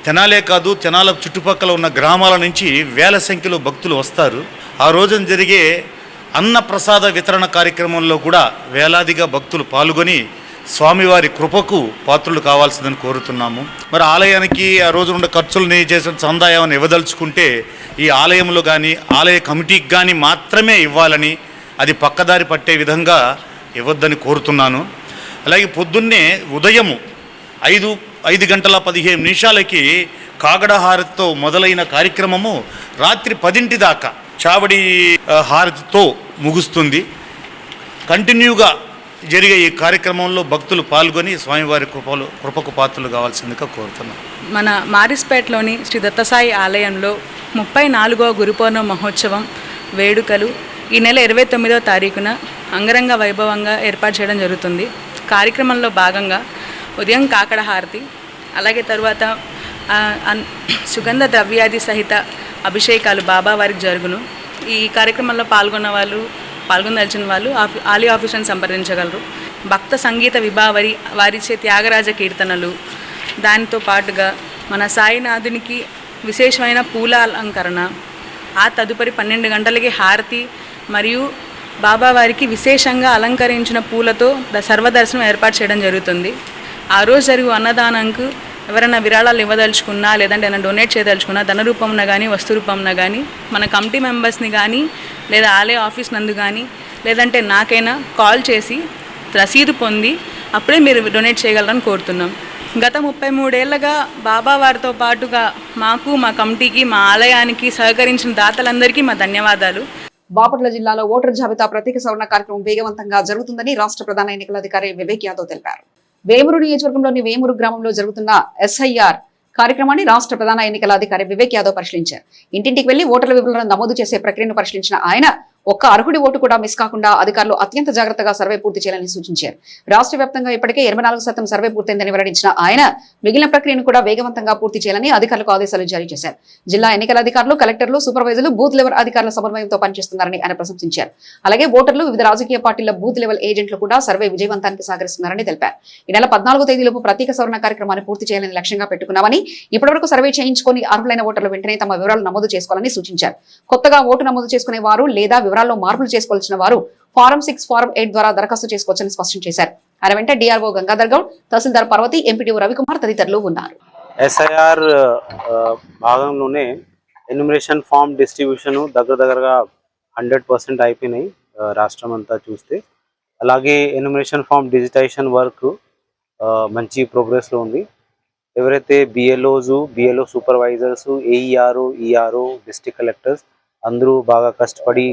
తెనాలే కాదు, తెనాల చుట్టుపక్కల ఉన్న గ్రామాల నుంచి వేల సంఖ్యలో భక్తులు వస్తారు. ఆ రోజున జరిగే అన్నప్రసాద వితరణ కార్యక్రమంలో కూడా వేలాదిగా భక్తులు పాల్గొని స్వామివారి కృపకు పాత్రులు కావాల్సిందని కోరుతున్నాము. మరి ఆలయానికి ఆ రోజు ఉన్న ఖర్చులని చేసిన సందాయాన్ని ఇవ్వదలుచుకుంటే ఈ ఆలయంలో కానీ ఆలయ కమిటీకి కానీ మాత్రమే ఇవ్వాలని, అది పక్కదారి పట్టే విధంగా ఇవ్వద్దని కోరుతున్నాను. అలాగే పొద్దున్నే ఉదయము 5 గంటల 15 నిమిషాలకి కాగడ హారతితో మొదలైన కార్యక్రమము రాత్రి 10 దాకా చావడి హారతితో ముగుస్తుంది. కంటిన్యూగా జరిగే ఈ కార్యక్రమంలో భక్తులు పాల్గొని స్వామివారి కృపకు పాత్రలు కావాల్సిందిగా కోరుతున్నాం. మన మారిస్పేటలోని శ్రీ దత్తసాయి ఆలయంలో 34వ గురు పౌర్ణమి మహోత్సవం వేడుకలు ఈ నెల 29వ తారీఖున అంగరంగ వైభవంగా ఏర్పాటు చేయడం జరుగుతుంది. కార్యక్రమంలో భాగంగా ఉదయం కాకడ హారతి, అలాగే తరువాత సుగంధ ద్రవ్యాది సహిత అభిషేకాలు బాబా వారికి జరుగును. ఈ కార్యక్రమంలో పాల్గొనదలిచిన వాళ్ళు ఆలయ ఆఫీసులను సంప్రదించగలరు. భక్త సంగీత విభావరి వారిచే త్యాగరాజ కీర్తనలు, దానితో పాటుగా మన సాయినాథునికి విశేషమైన పూల అలంకరణ, ఆ తదుపరి 12 గంటలకి హారతి మరియు బాబా వారికి విశేషంగా అలంకరించిన పూలతో సర్వదర్శనం ఏర్పాటు చేయడం జరుగుతుంది. ఆ రోజు జరుగు అన్నదానంకు ఎవరైనా విరాళాలు ఇవ్వదలుచుకున్నా, లేదంటే ఏమైనా డొనేట్ చేయదలుచుకున్నా ధన రూపంలో కానీ వస్తు రూపంలో కానీ మన కమిటీ మెంబర్స్ని కానీ లేదా ఆలయ ఆఫీస్ నందు కానీ లేదంటే నాకైనా కాల్ చేసి రసీదు పొంది అప్పుడే మీరు డొనేట్ చేయగలరని కోరుతున్నాం. గత 33 ఏళ్లుగా బాబా వారితో పాటుగా మాకు, మా కమిటీకి, మా ఆలయానికి సహకరించిన దాతలందరికీ మా ధన్యవాదాలు. బాపట్ల జిల్లాలో ఓటర్ జాబితా ప్రత్యేక సవరణ కార్యక్రమం వేగవంతంగా జరుగుతుందని రాష్ట్ర ప్రధాన ఎన్నికల అధికారి వివేక్ యాదవ్ తెలిపారు. వేమూరు నియోజకవర్గంలోని వేమూరు గ్రామంలో జరుగుతున్న SIR కార్యక్రమాన్ని రాష్ట్ర ప్రధాన ఎన్నికల అధికారి వివేక్ యాదవ్ పరిశీలించారు. ఇంటింటికి వెళ్లి ఓటర్ల వివరాలను నమోదు చేసే ప్రక్రియను పరిశీలించిన ఆయన ఒక్క అర్హుడి ఓటు కూడా మిస్ కాకుండా అధికారులు అత్యంత జాగ్రత్తగా సర్వే పూర్తి చేయాలని సూచించారు. రాష్ట్ర వ్యాప్తంగా ఇప్పటికే 84% సర్వే పూర్తయిందని వెల్లడించిన ఆయన మిగిలిన ప్రక్రియను కూడా వేగవంతంగా పూర్తి చేయాలని అధికారులకు ఆదేశాలు జారీ చేశారు. జిల్లా ఎన్నికల అధికారులు, కలెక్టర్లు, సూపర్వైజర్లు బూత్ లెవెల్ అధికారుల సమన్వయంతో పనిచేస్తున్నారని ఆయన ప్రశంసించారు. అలాగే ఓటర్లు, వివిధ రాజకీయ పార్టీల బూత్ లెవెల్ ఏజెంట్లు కూడా సర్వే విజయవంతానికి సహకరిస్తున్నారని తెలిపారు. ఈ నెల 14వ తేదీలోపు ప్రత్యేక సవరణ కార్యక్రమాన్ని పూర్తి చేయాలని లక్ష్యంగా పెట్టుకున్నామని, ఇప్పటివరకు సర్వే చేయించుకొని అర్హులైన ఓటర్లు వెంటనే తమ వివరాలు నమోదు చేసుకోవాలని సూచించారు. కొత్తగా ఓటు నమోదు చేసుకునే వారు లేదా వివరాల్లో మార్పులు చేసుకోవాల్సిన వారు ఫారం 6, ఫారం 8 ద్వారా దరఖాస్తు చేసుకోవచ్చని స్పష్టం చేశారు. ఆయన వెంట డిఆర్ఓ గంగాధర్ గౌడ్, తహసీల్దార్ పర్వతి, ఎంపీడీఓ రవికుమార్ తదితరులు ఉన్నారు. SIR భాగంలోనే ఎన్యూమరేషన్ ఫామ్ డిస్ట్రిబ్యూషన్ దగ్గరగా 100% అయిపోయినాయి రాష్ట్రం అంతా చూస్తే. అలాగే ఎన్యూమరేషన్ ఫామ్ డిజిటైజేషన్ వర్క్ మంచి ప్రోగ్రెస్లో ఉంది. ఎవరైతే BLO supervisors, AERO, ERO, district collectors అందరూ బాగా కష్టపడి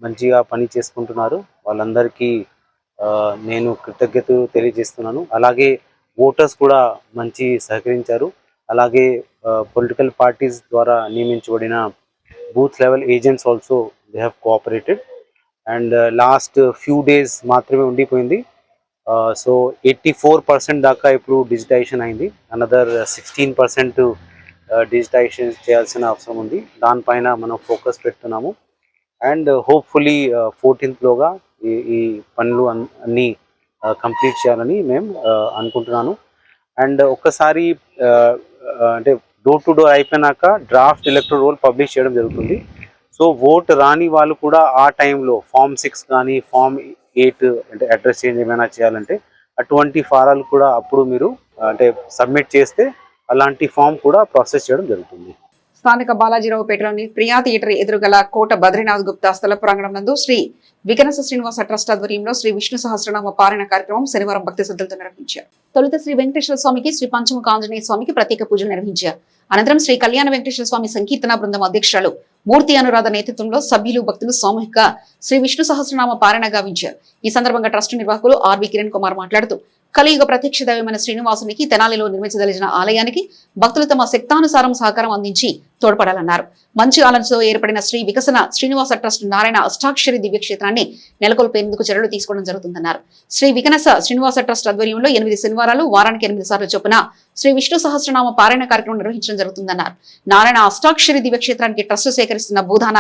మంచిగా పని చేసుకుంటున్నారు. వాళ్ళందరికీ నేను కృతజ్ఞతలు తెలియజేస్తున్నాను. అలాగే ఓటర్స్ కూడా మంచి సహకరించారు. అలాగే పొలిటికల్ పార్టీస్ ద్వారా నియమించబడిన booth level agents also they have cooperated. And last few days మాత్రమే ఉండిపోయింది. సో 84% దాకా ఇప్పుడు డిజిటైజేషన్ అయింది. అనదర్ 16% డిజిటైజేషన్ చేయాల్సిన అవసరం ఉంది. దానిపైన మనం ఫోకస్ పెడుతున్నాము. అండ్ హోప్ఫుల్లీ 14th ఈ పనులు అన్నీ కంప్లీట్ చేయాలని మేము అనుకుంటున్నాను. అండ్ ఒక్కసారి అంటే డోర్ టు డోర్ అయిపోయినాక డ్రాఫ్ట్ ఎలక్టోరల్ రోల్ పబ్లిష్ చేయడం జరుగుతుంది. సో ఓట్ రాని వాళ్ళు కూడా ఆ టైంలో ఫామ్ 6 కానీ ఫామ్ 8 అంటే అడ్రస్ చేంజ్ ఏమైనా చేయాలంటే అటువంటి ఫారాలు కూడా అప్పుడు మీరు అంటే సబ్మిట్ చేస్తే అలాంటి ఫామ్ కూడా ప్రాసెస్ చేయడం జరుగుతుంది. స్థానిక బాలాజీరావుపేటలోని ప్రియా థియేటర్ ఎదురుగల కోట బద్రీనాథ్ గుప్తా స్థల ప్రాంగణం నందు శ్రీ వికనస శ్రీనివాస ట్రస్ట్ ఆధ్వర్యంలో శ్రీ విష్ణు సహస్రనామ పారాయణ కార్యక్రమం శనివారం భక్తి శ్రద్ధలతో నిర్వహించారు. తొలుత శ్రీ వెంకటేశ్వర స్వామికి, శ్రీ పంచముఖ ఆంజనేయ స్వామికి ప్రత్యేక పూజలు నిర్వహించారు. అనంతరం శ్రీ కళ్యాణ వెంకటేశ్వర స్వామి సంకీర్తన బృందం అధ్యక్షురాలు మూర్తి అనురాధ నేతృత్వంలో సభ్యులు భక్తులు సామూహిక శ్రీ విష్ణు సహస్రనామ పారాయణ గావించారు. ఈ సందర్భంగా ట్రస్ట్ నిర్వాహకులు ఆర్వి కిరణ్ కుమార్ మాట్లాడుతూ కలియుగ ప్రత్యక్ష దైవమైన శ్రీనివాసునికి తెనాలిలో నిర్మించదలిచిన ఆలయానికి భక్తులు తమ శక్తానుసారం సహకారం అందించి తోడ్పడాలన్నారు. మంచి ఆలోచనతో ఏర్పడిన శ్రీ వికసన శ్రీనివాస ట్రస్ట్ నారాయణ అష్టాక్షరి దివ్యక్షేత్రాన్ని నెలకొల్పేందుకు చర్యలు తీసుకోవడం జరుగుతుందన్నారు. శ్రీ వికనస శ్రీనివాస ట్రస్ట్ ఆధ్వర్యంలో 8 శనివారాలు వారానికి 8 సార్లు చొప్పున శ్రీ విష్ణు సహస్రనామ పారాయణ కార్యక్రమం నిర్వహించడం జరుగుతుందన్నారు. నారాయణ అష్టాక్షరి దివ్యక్షేత్రానికి ట్రస్ట్ సేకరిస్తున్న భూదాన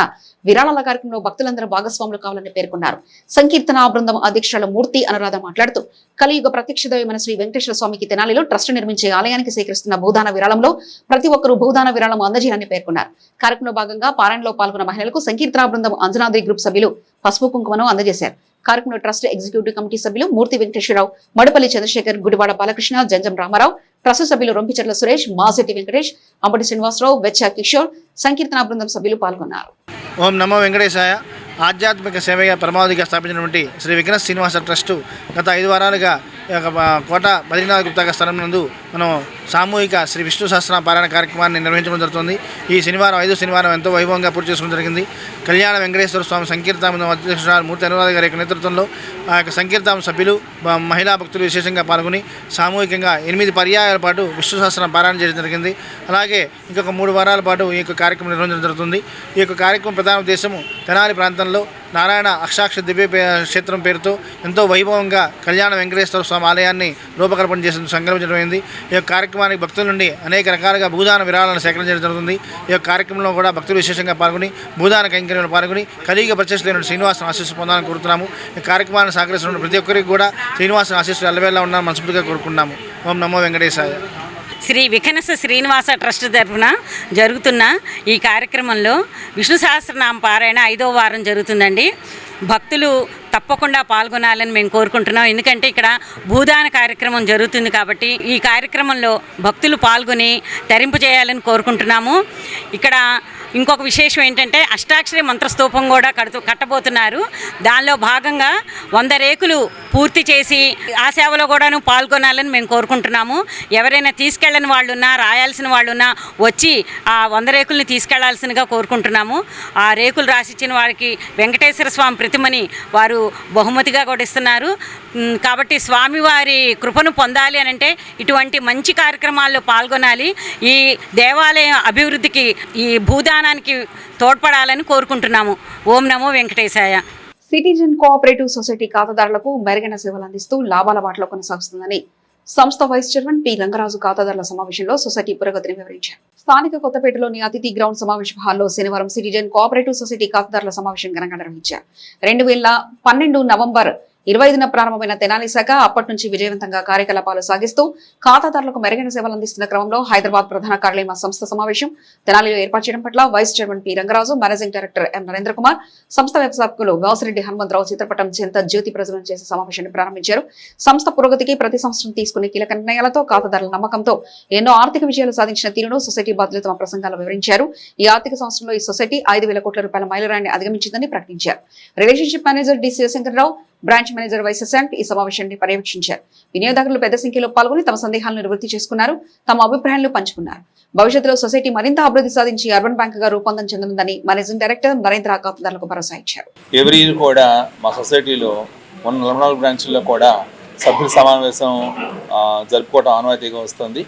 విరాళాల కార్యక్రమంలో భక్తులందరూ భాగస్వాములు కావాలని పేర్కొన్నారు. సంకీర్తన బృందం అధ్యక్షురాలు మూర్తి అనురాధ మాట్లాడుతూ కలియుగ ప్రత్యక్ష దైవమైన శ్రీ వెంకటేశ్వర స్వామికి తెనాలిలో ట్రస్ట్ నిర్మించే ఆలయానికి సేకరిస్తున్న భూదాన విరాళంలో ప్రతి ఒక్కరూ భూదాన విరాళం అందజేయాలని పేర్కొన్నారు. కార్యక్రమంలో భాగంగా పారాయణలో పాల్గొన్న మహిళలకు సంకీర్తన బృందం అంజనాద్రి గ్రూప్ సభ్యులు పసుపు కుంకుమను అందజేశారు. కార్యక్రమంలో ట్రస్ట్ ఎగ్జిక్యూటివ్ కమిటీ సభ్యులు మూర్తి వెంకటేశ్వరరావు, మడుపల్లి చంద్రశేఖర్, గుడివాడ బాలకృష్ణ, జంజం రామారావు, ట్రస్ట్ సభ్యులు రొంపిచెర్ల సురేష్, మాసెట్టి వెంకటేష్, అంబటి శ్రీనివాసరావు, వెచ్చ కిషోర్, సంకీర్తన బృందం సభ్యులు పాల్గొన్నారు. ఓం నమో వెంకటేశాయ. ఆధ్యాత్మిక సేవగా పరమావధిగా స్థాపించినటువంటి శ్రీ విఘ్న శ్రీనివాస ట్రస్టు గత 5 వారాలుగా కోట బద్రీనాథ్ గుప్తా స్థలం నందు మనం సామూహిక శ్రీ విష్ణు సహస్రనామ పారాయణ కార్యక్రమాన్ని నిర్వహించడం జరుగుతుంది. ఈ శనివారం 5వ శనివారం ఎంతో వైభవంగా పూర్తి చేసుకోవడం జరిగింది. కళ్యాణ వెంకటేశ్వర స్వామి సంకీర్తన అధ్యక్షురాలు మూర్తి అనురాధ గారి యొక్క నేతృత్వంలో ఆ యొక్క సంకీర్తన సభ్యులు మహిళా భక్తులు విశేషంగా పాల్గొని సామూహికంగా 8 పర్యాయాల పాటు విష్ణు సహస్రనామ పారాయణ చేయడం జరిగింది. అలాగే ఇంకొక 3 వారాల పాటు ఈ యొక్క కార్యక్రమం నిర్వహించడం జరుగుతుంది. ఈ యొక్క కార్యక్రమం ప్రధాన ఉద్దేశము తెనాలి ప్రాంతంలో నారాయణ అక్షాక్ష దివ్య క్షేత్రం పేరుతో ఎంతో వైభవంగా కళ్యాణ వెంకటేశ్వర స్వామి ఆలయాన్ని రూపకల్పన చేసిన సంకల్పించడమైంది. ఈ యొక్క కార్యక్రమానికి భక్తుల నుండి అనేక రకాలుగా భూదాన విరాళాలను సేకరించడం జరుగుతుంది. ఈ యొక్క కార్యక్రమంలో కూడా భక్తులు విశేషంగా పాల్గొని భూదాన కైంకర్యంలో పాల్గొని కలియుగ ప్రత్యక్ష శ్రీనివాసను ఆశీస్సు పొందాలని కోరుతున్నాము. ఈ కార్యక్రమాన్ని సహకరిస్తున్న ప్రతి ఒక్కరికి కూడా శ్రీనివాసను ఆశీస్సులు ఎల్లవేళలా ఉన్నామని మనస్ఫూర్తిగా కోరుకున్నాము. ఓం నమో వెంకటేశాయ. శ్రీ వికనస శ్రీనివాస ట్రస్ట్ తరఫున జరుగుతున్న ఈ కార్యక్రమంలో విష్ణు సహస్రనామ పారాయణ 5వ వారం జరుగుతుందండి. భక్తులు తప్పకుండా పాల్గొనాలని మేము కోరుకుంటున్నాం. ఎందుకంటే ఇక్కడ భూదాన కార్యక్రమం జరుగుతుంది కాబట్టి ఈ కార్యక్రమంలో భక్తులు పాల్గొని తరింపు చేయాలని కోరుకుంటున్నాము. ఇక్కడ ఇంకొక విశేషం ఏంటంటే అష్టాక్షరి మంత్రస్తూపం కూడా కట్టబోతున్నారు. దానిలో భాగంగా 100 రేకులు పూర్తి చేసి ఆ సేవలో కూడాను పాల్గొనాలని మేము కోరుకుంటున్నాము. ఎవరైనా తీసుకెళ్ళని వాళ్ళున్నా రాయాల్సిన వాళ్ళున్నా వచ్చి ఆ 100 రేకుల్ని తీసుకెళ్లాల్సిందిగా కోరుకుంటున్నాము. ఆ రేకులు రాసిచ్చిన వారికి వెంకటేశ్వర స్వామి ప్రతిమని వారు బహుమతిగా కూడా ఇస్తున్నారు. కాబట్టి స్వామివారి కృపను పొందాలి అని అంటే ఇటువంటి మంచి కార్యక్రమాల్లో పాల్గొనాలి. ఈ దేవాలయం అభివృద్ధికి ఈ భూదానానికి తోడ్పడాలని కోరుకుంటున్నాము. ఓం నమో వెంకటేశాయ. సిటిజన్ కోఆపరేటివ్ సొసైటీ ఖాతాదారులకు మెరుగైన సేవలు అందిస్తూ లాభాల బాటలో కొనసాగుతుందని సంస్థ వైస్ చైర్మన్ పి రంగరాజు ఖాతాదారుల సమావేశంలో సొసైటీ పురోగతిని వివరించారు. స్థానిక కొత్తపేటలోని అతిథి గ్రౌండ్ సమావేశ హాల్లో శనివారం సిటిజన్ కోఆపరేటివ్ సొసైటీ ఖాతాదారుల సమావేశం ఘనంగా నిర్వహించారు. 2012 నవంబర్ 25న ప్రారంభమైన తెనాలి శాఖ అప్పటి నుంచి విజయవంతంగా కార్యకలాపాలు సాగిస్తూ ఖాతాదారులకు మెరుగైన సేవలు అందిస్తున్న క్రమంలో హైదరాబాద్ ప్రధాన కార్యాలయం సంస్థ సమావేశం తెనాలిలో ఏర్పాటు చేయడం పట్ల vice chairman P Rangaraju, managing director M Narendra Kumar, సంస్థ వ్యవస్థాపకులు వాసిరెడ్డి హనుమంతరావు చిత్రపటం చెంత జ్యోతి ప్రజ్వలన చేసి సమావేశాన్ని ప్రారంభించారు. సంస్థ పురోగతికి ప్రతి సంవత్సరం తీసుకునే కీలక నిర్ణయాలతో ఖాతాదారుల నమ్మకంతో ఎన్నో ఆర్థిక విజయాలు సాధించిన తీరును సొసైటీ బాధ్యులు తమ ప్రసంగాల్లో వివరించారు. ఈ ఆర్థిక సంవత్సరంలో ఈ సొసైటీ 5,000 కోట్ల రూపాయల మైలురాయిని అధిగమించిందని ప్రకటించారు. Relationship manager D Sivasankararao, branch manager vice Shashank ఈ సమావేశాన్ని పర్యవేక్షించారు. వినియోగదారులు పెద్ద సంఖ్యలో పాల్గొని తమ సందేహాలను నివృత్తి చేసుకున్నారు. తమ అభిప్రాయాలను పంచుకున్నారు. భవిష్యత్తులో సొసైటీ మరింత అభివృద్ధి సాధించి అర్బన్ బ్యాంక్ గా రూపాంతరం చెందనుందని మేనేజింగ్ డైరెక్టర్ నరేంద్ర ఖాతాదారులకు భరోసా ఇచ్చారు. ఎవ్రీ ఇయర్ కూడా మా సొసైటీలో 144 బ్రాంచ్ల్లో కూడా సభ్యుల సమావేశం జరుపుకోవడం ఆనవాయితీగా వస్తుంది.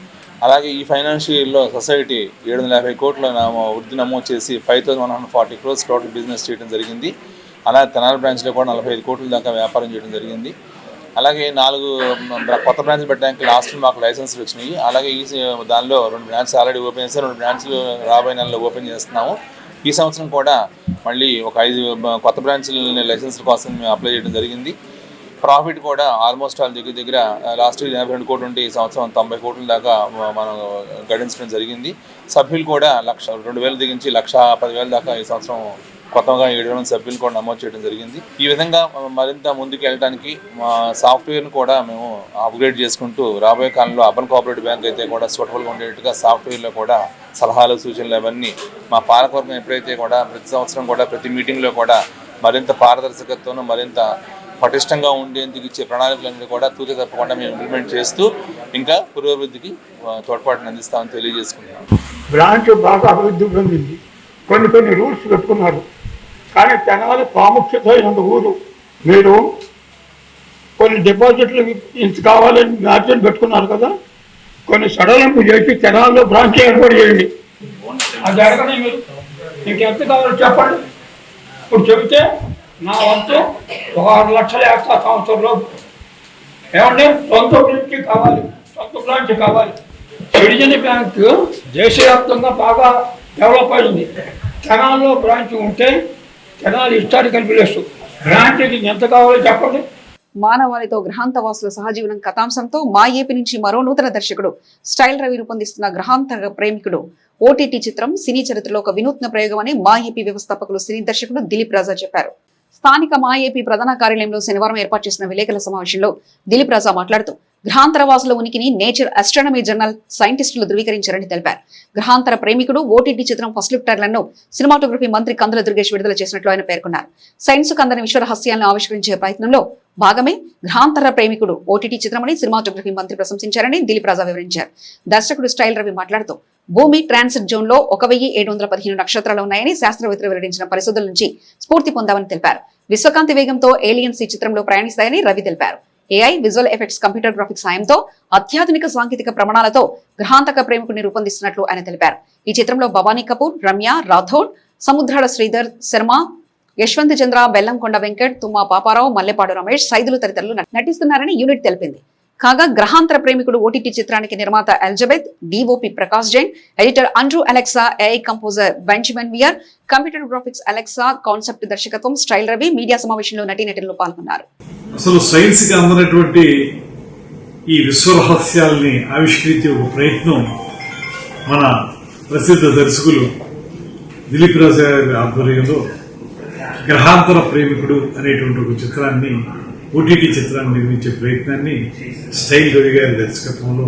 అలాగే ఈ ఫైనాన్షియల్ ఇయర్లో సొసైటీ 750 కోట్ల వృద్ధి నమోదు చేసి 5,140 crores టోటల్ బిజినెస్ చేయడం జరిగింది. అలాగే తెనాలి బ్రాంచ్లో కూడా 45 కోట్ల దాకా వ్యాపారం చేయడం జరిగింది. అలాగే 4 కొత్త బ్రాంచ్లు పెట్టడానికి లాస్ట్ మాకు లైసెన్స్లు వచ్చినాయి. అలాగే ఈ దానిలో 2 బ్రాంచ్లు ఆల్రెడీ ఓపెన్ చేస్తారు, 2 బ్రాంచ్లు రాబోయే నెలలో ఓపెన్ చేస్తున్నాము. ఈ సంవత్సరం కూడా మళ్ళీ ఒక 5 కొత్త బ్రాంచ్ల లైసెన్స్ల కోసం మేము అప్లై చేయడం జరిగింది. ప్రాఫిట్ కూడా ఆల్మోస్ట్ దగ్గర లాస్ట్ ఇయర్ 82 కోట్లు ఉంటే ఈ సంవత్సరం 90 కోట్ల దాకా మనం గడించడం జరిగింది. సభ్యులు కూడా 1,02,000 దిగించి 1,10,000 దాకా ఈ సంవత్సరం కొత్తగా 7,000 సభ్యులు కూడా నమోదు చేయడం జరిగింది. ఈ విధంగా మరింత ముందుకు వెళ్ళడానికి మా సాఫ్ట్వేర్ను కూడా మేము అప్గ్రేడ్ చేసుకుంటూ రాబోయే కాలంలో అర్బన్ కోఆపరేటివ్ బ్యాంక్ అయితే కూడా సూటబుల్గా ఉండేట్టుగా సాఫ్ట్వేర్లో కూడా సలహాలు సూచనలు అవన్నీ మా పాలకవర్గం ఎప్పుడైతే కూడా ప్రతి సంవత్సరం కూడా ప్రతి మీటింగ్లో కూడా మరింత పారదర్శకతను మరింత పటిష్టంగా ఉండేందుకు ఇచ్చే ప్రణాళికలన్నీ కూడా తూచ తప్పకుండా మేము ఇంప్లిమెంట్ చేస్తూ ఇంకా పురోభివృద్ధికి తోడ్పాటును అందిస్తామని తెలియజేసుకుంటున్నాం. బ్రాంచ్ బాగా అభివృద్ధి పొందింది. కొన్ని రూల్స్ పెట్టుకున్నారు. కానీ తెనాలి ప్రాముఖ్యత అయిన ఊరు. మీరు కొన్ని డిపాజిట్లు ఇంత కావాలని మార్జిన్ పెట్టుకున్నారు కదా, కొన్ని సడలింపు చేసి తెనాలిలో బ్రాంచ్ ఏర్పాటు చేయండి. అది అడగండి. మీరు మీకు ఎంత కావాలో చెప్పండి. ఇప్పుడు చెబితే నా వంతు ఒక 6 లక్షలు వేస్తా సంవత్సరంలో. ఏమంటే సొంత బ్రాంచ్ కావాలి. సిటిజన్ బ్యాంక్ దేశవ్యాప్తంగా బాగా డెవలప్ అయింది. తెనాలిలో బ్రాంచ్ ఉంటే తెనాలి హిస్టారికల్ ప్లేస్. బ్రాంచ్కి ఎంత కావాలో చెప్పండి. మానవాళితో గ్రహాంతవాసుల సహజీవనం కథాంశంతో మా ఏపీ నుంచి మరో నూతన దర్శకుడు స్టైల్ రవి రూపొందిస్తున్న గ్రహాంతర ప్రేమికుడు ఓటీటీ చిత్రం సినీ చరిత్రలో ఒక వినూత్న ప్రయోగం అని మా ఏపీ వ్యవస్థాపకులు సినీ దర్శకుడు దిలీప్ రాజా చెప్పారు. స్థానిక మా ఏపీ ప్రధాన కార్యాలయంలో శనివారం ఏర్పాటు చేసిన విలేకరుల సమావేశంలో దిలీప్ రాజా మాట్లాడుతూ గ్రహాంతరవాసుల ఉనికిని నేచర్ ఆస్ట్రానమీ జర్నల్ సైంటిస్టులు ధృవీకరించారని తెలిపారు. గ్రహాంతర ప్రేమికుడు ఓటీటీ చిత్రం ఫస్ట్ లుక్ ట్రైలర్ను సినిమాటోగ్రఫీ మంత్రి కందుల దుర్గేష్ విడుదల చేసినట్లు ఆయన పేర్కొన్నారు. సైన్స్ కు అందని విశ్వరహస్యాలను ఆవిష్కరించే ప్రయత్నంలో భాగమే గ్రహాంతర ప్రేమికుడు ఓటీటీ చిత్రమని సినిమాటోగ్రఫీ మంత్రి ప్రశంసించారని దిలీప్ రాజా వివరించారు. దర్శకుడు స్టైల్ రవి మాట్లాడుతూ భూమి ట్రాన్సిట్ జోన్ లో 1715 నక్షత్రాలు ఉన్నాయని శాస్త్రవేత్తలు వెల్లడించిన పరిశోధనల నుంచి స్ఫూర్తి పొందామని తెలిపారు. విశ్వకాంతి వేగంతో ఏలియన్స్ ఈ చిత్రంలో ప్రయాణిస్తాయని రవి తెలిపారు. AI, visual effects, computer graphics సాయంతో అత్యాధునిక సాంకేతిక ప్రమాణాలతో గ్రహాంతక ప్రేమికుడిని రూపొందిస్తున్నట్లు ఆయన తెలిపారు. ఈ చిత్రంలో భవానీ కపూర్, రమ్య రాథోడ్, సముద్రాల శ్రీధర్ శర్మ, యశ్వంత్ చంద్ర, బెల్లంకొండ వెంకట్, తుమ్మా పాపారావు, మల్లెపాడు రమేష్, సైదులు తదితరులు నటిస్తున్నారని యూనిట్ తెలిపింది. కాగా గ్రహాంతర ప్రేమికుడు ఓటీటీ చిత్రానికి నిర్మాత Elizabeth, DOP Prakash Jain, editor Andrew Alexa, AI composer Benjamin Weir, computer graphics Alexa, concept దర్శకత్వం స్టైల్ రవి మీడియా సమావేశంలో నటీనటులు పాల్గొన్నారు. అసలు సైన్స్ కి అందనటువంటి ఈ విశ్వరహస్యాల్ని ఆవిష్కరించే ఒక ప్రయత్నం మన ప్రసిద్ధ దర్శకులు దిలీప్ రాజా గారి ఆధ్వర్యంలో గ్రహాంతర ప్రేమికుడు అనేటువంటి ఒక చిత్రాన్ని ఓటీటీ చిత్రాన్ని నిర్మించే ప్రయత్నాన్ని స్టైల్ రవి గారి దర్శకత్వంలో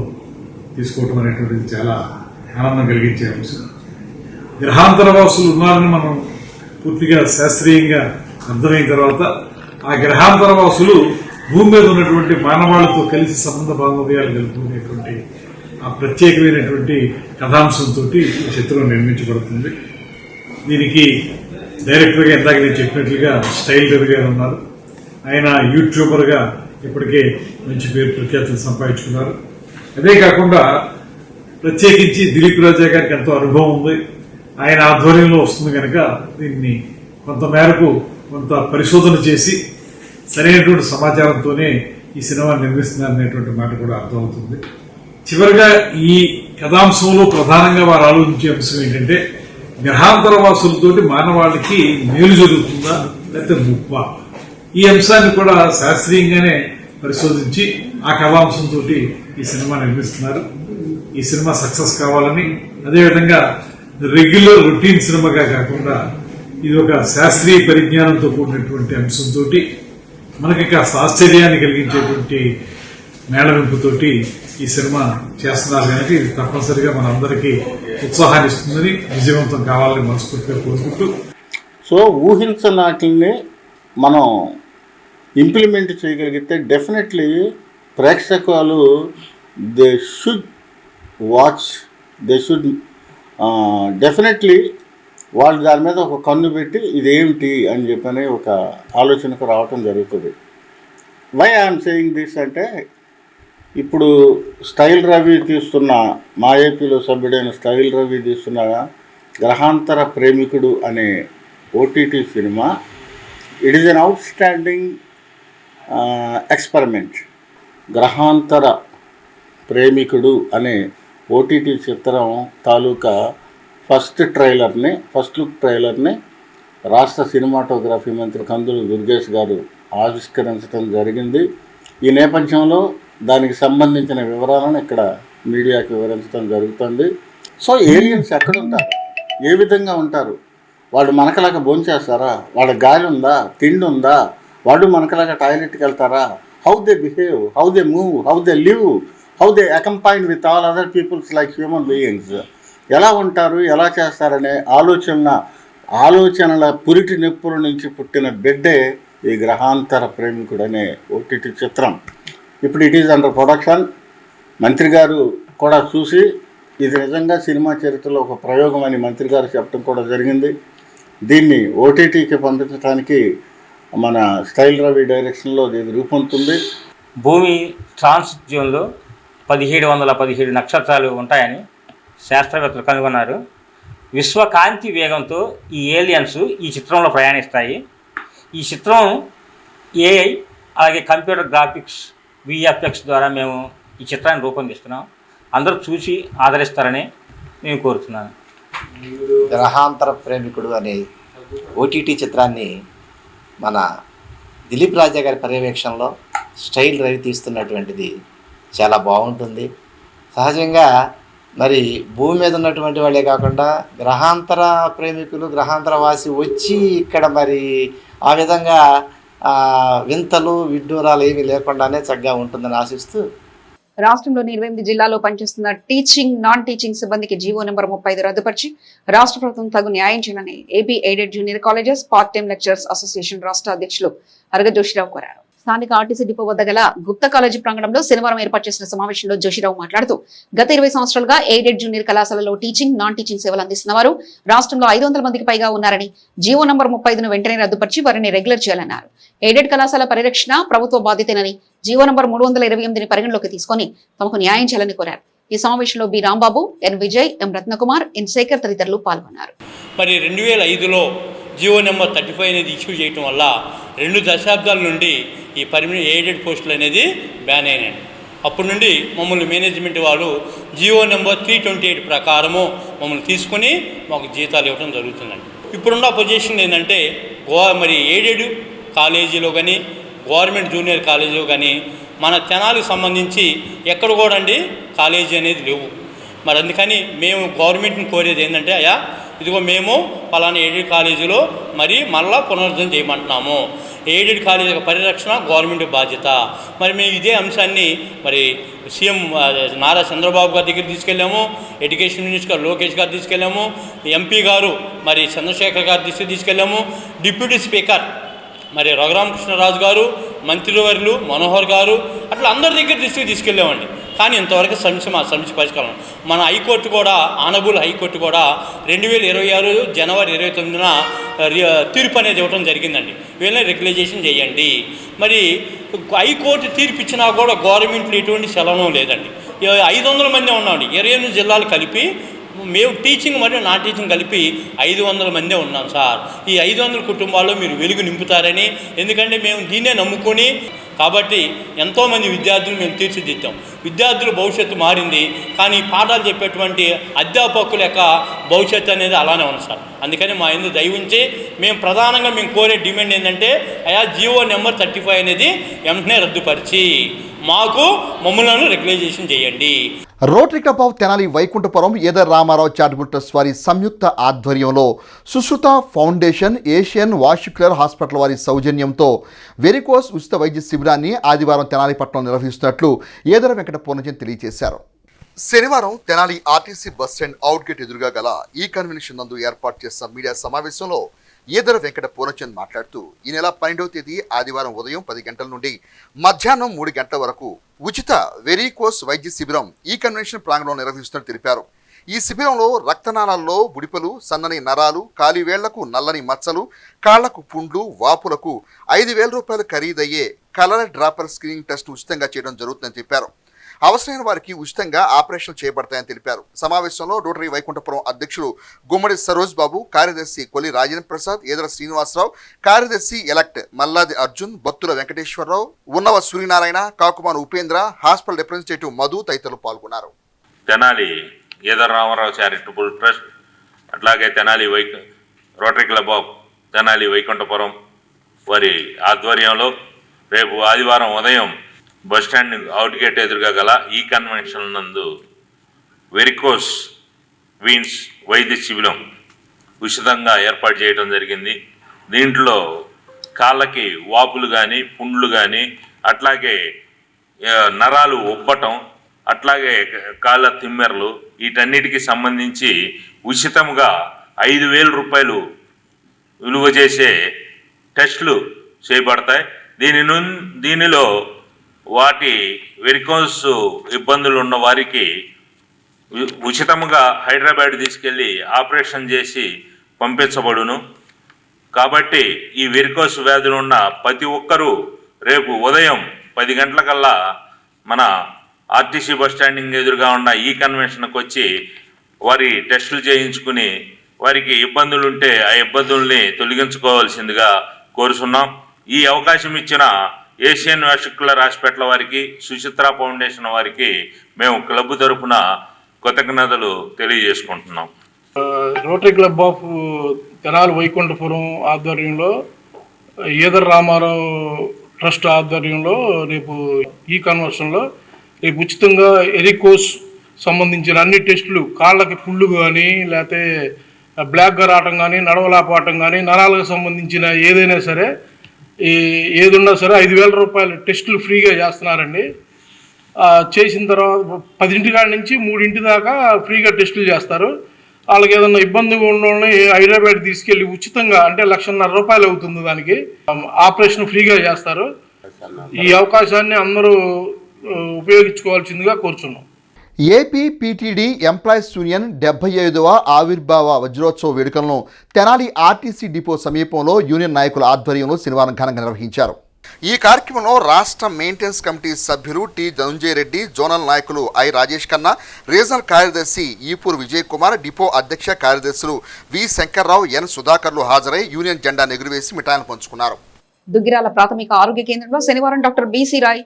తీసుకోవటం అనేటువంటిది చాలా ఆనందం కలిగించే అంశం. గ్రహాంతర వాసులు ఉన్నారని మనం పూర్తిగా శాస్త్రీయంగా అర్థమైన తర్వాత ఆ గ్రహాంతర వాసులు భూమి మీద ఉన్నటువంటి మానవాళితో కలిసి సంబంధ బాంధవ్యాలు కలుపుకునేటువంటి ఆ ప్రత్యేకమైనటువంటి కథాంశంతో ఈ చిత్రం నిర్మించబడుతుంది. దీనికి డైరెక్టర్గా ఇందాక నేను చెప్పినట్లుగా స్టైల్ రవి గారు ఉన్నారు. ఆయన యూట్యూబర్గా ఇప్పటికే మంచి పేరు ప్రఖ్యాతులు సంపాదించుకున్నారు. అదే కాకుండా ప్రత్యేకించి దిలీప్ రాజా గారికి ఎంతో అనుభవం ఉంది. ఆయన ఆధ్వర్యంలో వస్తుంది కనుక దీన్ని కొంత మేరకు కొంత పరిశోధన చేసి సరైనటువంటి సమాచారంతోనే ఈ సినిమా నిర్మిస్తున్నారనేటువంటి మాట కూడా అర్థమవుతుంది. చివరిగా ఈ కథాంశంలో ప్రధానంగా వారు ఆలోచించే అంశం ఏంటంటే గ్రహాంతర వాసులతోటి మానవాళికి మేలు జరుగుతుందా లేకపోతే ముప్పా, ఈ అంశాన్ని కూడా శాస్త్రీయంగానే పరిశోధించి ఆ కథాంశంతో ఈ సినిమా నిర్మిస్తున్నారు. ఈ సినిమా సక్సెస్ కావాలని, అదేవిధంగా రెగ్యులర్ రొటీన్ సినిమాగా కాకుండా ఇది ఒక శాస్త్రీయ పరిజ్ఞానంతో కూడినటువంటి అంశంతో మనకి కాస్త ఆశ్చర్యాన్ని కలిగించేటువంటి మేళవింపుతోటి ఈ సినిమా చేస్తున్నారు కనుక ఇది తప్పనిసరిగా మనందరికీ ఉత్సాహాన్ని ఇస్తుందని, విజయవంతం కావాలని మనస్ఫూర్తిగా కోరుకుంటూ, సో ఊహించనాటిని మనం ఇంప్లిమెంట్ చేయగలిగితే డెఫినెట్లీ ప్రేక్షకులు they should watch, they should definitely వాళ్ళు దాని మీద ఒక కన్ను పెట్టి ఇదేమిటి అని చెప్పని ఒక ఆలోచనకు రావటం జరుగుతుంది. వై ఐఎమ్ సేయింగ్ దిస్ అంటే ఇప్పుడు స్టైల్ రవి తీస్తున్న మా ఏపీలో సభ్యుడైన స్టైల్ రవి తీస్తున్న గ్రహాంతర ప్రేమికుడు అనే OTT cinema it is an outstanding experiment. గ్రహాంతర ప్రేమికుడు అనే ఓటీటీ చిత్రం తాలూకా ఫస్ట్ లుక్ ట్రైలర్ని రాష్ట్ర సినిమాటోగ్రఫీ మంత్రి కందులు దుర్గేష్ గారు ఆవిష్కరించడం జరిగింది. ఈ నేపథ్యంలో దానికి సంబంధించిన వివరాలను ఇక్కడ మీడియాకి వివరించడం జరుగుతుంది. సో ఏలియన్స్ ఎక్కడుంటారు, ఏ విధంగా ఉంటారు, వాళ్ళు మనకలాగా భోంచేస్తారా, వాళ్ళ గాలి ఉందా, తిండి ఉందా, వాళ్ళు మనకలాగా టాయిలెట్కి వెళ్తారా, how they behave, how they move, how they live, how they accompany with all other peoples like human beings, ఎలా ఉంటారు, ఎలా చేస్తారనే ఆలోచనల పురిటి నొప్పుల నుంచి పుట్టిన బిడ్డే ఈ గ్రహాంతర ప్రేమికుడు అనే ఓటీటీ చిత్రం. ఇప్పుడు ఇట్ ఈజ్ అండర్ ప్రొడక్షన్. మంత్రి గారు కూడా చూసి ఇది నిజంగా సినిమా చరిత్రలో ఒక ప్రయోగం అని మంత్రి గారు చెప్పడం కూడా జరిగింది. దీన్ని ఓటీటీకి పంపించడానికి మన స్టైల్ రవి డైరెక్షన్లో ఇది రూపొందుతుంది. భూమి ట్రాన్సిట్ జోన్లో 1717 నక్షత్రాలు ఉంటాయని శాస్త్రవేత్తలు కనుగొన్నారు. విశ్వకాంతి వేగంతో ఈ ఏలియన్స్ ఈ చిత్రంలో ప్రయాణిస్తాయి. ఈ చిత్రం ఏఐ అలాగే కంప్యూటర్ గ్రాఫిక్స్ విఎఫ్ఎక్స్ ద్వారా మేము ఈ చిత్రాన్ని రూపొందిస్తున్నాం. అందరూ చూసి ఆదరిస్తారని నేను కోరుతున్నాను. గ్రహాంతర ప్రేమికుడు అనే ఓటీటీ చిత్రాన్ని మన దిలీప్ రాజా గారి పర్యవేక్షణలో స్టైల్ రవి తీస్తున్నటువంటిది చాలా బాగుంటుంది. సహజంగా మరి భూమి మీద ఉన్నటువంటి వాళ్ళే కాకుండా గ్రహాంతర ప్రేమికులు, గ్రహాంతరవాసి వచ్చి ఇక్కడ మరి ఆ విధంగా వింతలు విడ్డూరాలు ఏమీ లేకుండానే చక్కగా ఉంటుందని ఆశిస్తూ, రాష్ట్రంలోని 28 జిల్లాల్లో పనిచేస్తున్న టీచింగ్, నాన్ టీచింగ్ సిబ్బందికి జీవో నెంబర్ 35 రద్దుపరిచి రాష్ట్ర ప్రభుత్వం తగు న్యాయం చేయాలని AP aided junior colleges part time lecturers association రాష్ట్ర అధ్యక్షులు అరగ జోషిరావు కోరారు. స్థానిక ఆర్టీసీ డిపో వద్ద గల గుప్తా కాలేజీ ప్రాంగణంలో శనివారం ఏర్పాటు చేసిన సమావేశంలో జోషిరావు మాట్లాడుతూ గత 20 సంవత్సరాలుగా ఎయిడెడ్ జూనియర్ కళాశాలలో టీచింగ్, నాన్ టీచింగ్ సేవలు అందిస్తున్న వారు రాష్ట్రంలో 500 మందికి పైగా ఉన్నారని, జీవో నంబర్ 35ను వెంటనే రద్దుపరిచి వారిని రెగ్యులర్ చేయాలన్నారు. ఎయిడెడ్ కళాశాల పరిరక్షణ ప్రభుత్వ బాధ్యతేనని, జీవో నంబర్ 328ని పరిగణలోకి తీసుకుని తమకు న్యాయం చేయాలని కోరారు. ఈ సమావేశంలో బి రాంబాబు, ఎన్ విజయ్, ఎం రత్నకుమార్, ఎన్ శేఖర్ తదితరులు పాల్గొన్నారు. మరి 2005లో జీవో నెంబర్ 35 అనేది ఇష్యూ చేయటం వల్ల 2 దశాబ్దాల నుండి ఈ పర్మనెంట్ ఎయిడెడ్ పోస్టులు అనేది బ్యాన్ అయినాయి. అప్పటి నుండి మమ్మల్ని మేనేజ్మెంట్ వాళ్ళు జీవో నెంబర్ 328 ప్రకారము మమ్మల్ని తీసుకుని మాకు జీతాలు ఇవ్వడం జరుగుతుందండి. ఇప్పుడున్న పొజిషన్ ఏంటంటే మరి ఎయిడెడ్ కాలేజీలో కానీ గవర్నమెంట్ జూనియర్ కాలేజీలో కానీ మన తెనాలికి సంబంధించి ఎక్కడ కూడా అండి కాలేజీ అనేది లేవు. మరి అందుకని మేము గవర్నమెంట్ని కోరేది ఏంటంటే, అయ్యా ఇదిగో మేము పలానా ఎయిడెడ్ కాలేజీలో మరి మళ్ళా పునరుద్ధరణ చేయమంటున్నాము. ఎయిడెడ్ కాలేజీ పరిరక్షణ గవర్నమెంట్ బాధ్యత. మరి మేము ఇదే అంశాన్ని మరి సీఎం నారా చంద్రబాబు గారి దగ్గర తీసుకెళ్ళాము, ఎడ్యుకేషన్ మినిస్టర్ లోకేష్ గారు తీసుకెళ్ళాము, ఎంపీ గారు మరి చంద్రశేఖర్ గారి దృష్టికి తీసుకెళ్ళాము, డిప్యూటీ స్పీకర్ మరి రఘురామకృష్ణరాజు గారు, మంత్రివర్యులు మనోహర్ గారు, అట్లా అందరి దగ్గర దృష్టికి తీసుకెళ్ళామండి. కానీ ఇంతవరకు సమస్య పరిష్కారం. మన హైకోర్టు కూడా, ఆనబుల్ హైకోర్టు కూడా 2026 జనవరి 29న తీర్పు అనేది ఇవ్వడం జరిగిందండి. వీళ్ళని రెగ్యులైజేషన్ చేయండి. మరి హైకోర్టు తీర్పు ఇచ్చినా కూడా గవర్నమెంట్లో ఎటువంటి సెలవు లేదండి. 500 మంది ఉన్నామండి, 28 జిల్లాలు కలిపి మేము టీచింగ్ మరియు నాన్ టీచింగ్ కలిపి 500 మందే ఉన్నాం సార్. ఈ 500 కుటుంబాల్లో మీరు వెలుగు నింపుతారని, ఎందుకంటే మేము దీన్నే నమ్ముకొని, కాబట్టి ఎంతోమంది విద్యార్థులు మేము తీర్చిదిద్దాం. విద్యార్థుల భవిష్యత్తు మారింది, కానీ పాఠాలు చెప్పేటువంటి అధ్యాపకుల యొక్క భవిష్యత్తు అనేది అలానే ఉంది సార్. అందుకని మా ఎందుకు దయవుంచి ప్రధానంగా మేము కోరే డిమాండ్ ఏంటంటే, అయా జీవో నెంబర్ 35 అనేది వెంటనే రద్దుపరిచి మాకు మమ్మల్ని రెగ్యులైజేషన్ చేయండి. Rotary club of Tenali Vaikunthapuram ఏదర్ రామారావు చారిటబుల్ ట్రస్ట్ వారి సంయుక్త ఆధ్వర్యంలో Sushruta foundation, Asian vascular hospital వారి సౌజన్యంతో వెరికోస్ ఉచిత వైద్య శిబిరాన్ని ఆదివారం తెనాలి పట్టణంలో నిర్వహిస్తున్నట్లు ఏదర వెంకట పూర్ణచంద్ తెలియజేశారు. శనివారం Tenali RTC bus stand out gate ఎదురుగా గల ఈ కన్వెన్షన్ నందు ఏర్పాటు చేసిన మీడియా సమావేశంలో ఏదర వెంకట పూర్ణచంద్ మాట్లాడుతూ, ఈ నెల 12వ తేదీ ఆదివారం ఉదయం 10 గంటల నుండి మధ్యాహ్నం 3 గంటల వరకు ఉచిత వెరికోస్ వైద్య శిబిరం ఈ కన్వెన్షన్ ప్రాంగణంలో నిర్వహిస్తున్నట్టు తెలిపారు. ఈ శిబిరంలో రక్తనాళాల్లో బుడిపలు, సన్నని నరాలు, కాలివేళ్లకు నల్లని మచ్చలు, కాళ్లకు పుండ్లు, వాపులకు 5,000 రూపాయలు ఖరీదయ్యే కలర్ డ్రాపర్ స్క్రీనింగ్ టెస్ట్ ఉచితంగా చేయడం జరుగుతుందని చెప్పారు. అవసరమైన వారికి ఉచితంగా ఆపరేషన్లు చేయబడతాయని తెలిపారు. సమావేశంలో రోటరీ వైకుంఠపురం అధ్యక్షుడు గుమ్మడి సరోజ్ బాబు, కార్యదర్శి కొలి రాజేంద్ర ప్రసాద్, ఏదర శ్రీనివాసరావు, కార్యదర్శి elect Malladi Arjun, Battula Venkateswararao, Unnava Suryanarayana, Kakumanu Upendra, hospital representative Madhu తదితరులు పాల్గొన్నారు. తెనాలి ఏదర్ రామారావు చారిటబుల్ ట్రస్ట్ అట్లాగే rotary club of Tenali Vaikunthapuram వారి ఆధ్వర్యంలో రేపు ఆదివారం ఉదయం బస్టాండ్ అవుట్గేట్ ఎదురుగా గల ఈ కన్వెన్షన్ నందు వెరికోస్ వీన్స్ వైద్య శిబిరం ఉచితంగా ఏర్పాటు చేయడం జరిగింది. దీంట్లో కాళ్ళకి వాపులు కానీ పుండ్లు కానీ అట్లాగే నరాలు ఉబ్బటం అట్లాగే కాళ్ళ తిమ్మెరలు వీటన్నిటికీ సంబంధించి ఉచితంగా 5,000 రూపాయలు విలువ చేసే టెస్టులు చేయబడతాయి. దీనిలో వాటి వెరికోస్ ఇబ్బందులు ఉన్న వారికి ఉచితంగా హైదరాబాద్ తీసుకెళ్ళి ఆపరేషన్ చేసి పంపించబడును. కాబట్టి ఈ వెరికోస్ వ్యాధులు ఉన్న ప్రతి ఒక్కరూ రేపు ఉదయం 10 గంటలకల్లా మన ఆర్టీసీ బస్ స్టాండింగ్ ఎదురుగా ఉన్న ఈ కన్వెన్షన్కి వచ్చి వారి టెస్టులు చేయించుకుని వారికి ఇబ్బందులు ఉంటే ఆ ఇబ్బందుల్ని తొలగించుకోవాల్సిందిగా కోరుతున్నాం. ఈ అవకాశం ఇచ్చిన ఏషియన్ వాస్కులర్ హాస్పిటల్ వారికి, సుచిత్ర ఫౌండేషన్ వారికి మేము క్లబ్ తరఫున కృతజ్ఞతలు తెలియజేసుకుంటున్నాం. Rotary club of Tenali Vaikunthapuram ఆధ్వర్యంలో ఈదర్ రామారావు ట్రస్ట్ ఆధ్వర్యంలో రేపు ఈ కన్వర్షన్లో రేపు ఉచితంగా ఎరికోస్ సంబంధించిన అన్ని టెస్టులు, కాళ్ళకి పుళ్ళు కానీ లేకపోతే బ్లాక్గా రావటం కానీ నడవలేకపోవటం కానీ నరాలకు సంబంధించిన ఏదైనా సరే ఏదున్నా సరే 5,000 రూపాయలు టెస్టులు ఫ్రీగా చేస్తున్నారండి. చేసిన తర్వాత 10 కాడ నుంచి 3 దాకా ఫ్రీగా టెస్టులు చేస్తారు. వాళ్ళకి ఏదన్నా ఇబ్బందిగా ఉన్న హైదరాబాద్ తీసుకెళ్ళి ఉచితంగా అంటే 1,50,000 రూపాయలు అవుతుంది, దానికి ఆపరేషన్ ఫ్రీగా చేస్తారు. ఈ అవకాశాన్ని అందరూ ఉపయోగించుకోవాల్సిందిగా కోరుచున్నాం. ఏపీ పీటీడీ ఎంప్లాయీస్ యూనియన్ 75వ ఆవిర్భావ వజ్రోత్సవ వేడుకలను తెనాలి ఆర్టీసీ డిపో సమీపంలో యూనియన్ నాయకుల ఆధ్వర్యంలో శనివారం ఘనంగా నిర్వహించారు. ఈ కార్యక్రమంలో రాష్ట్ర మెయింటెనెన్స్ కమిటీ సభ్యులు టి ధనుంజయ రెడ్డి, జోనల్ నాయకులు ఐ రాజేష్ ఖన్నా, రీజనల్ కార్యదర్శి ఈపూర్ విజయ్ కుమార్, డిపో అధ్యక్ష కార్యదర్శులు వి శంకర్రావు, ఎన్ సుధాకర్లు హాజరై యూనియన్ జెండా ఎగురవేసి మిఠాయిలు పంచుకున్నారు. దుగ్గిరాల ప్రాథమిక ఆరోగ్య కేంద్రంలో శనివారం doctor B C Roy,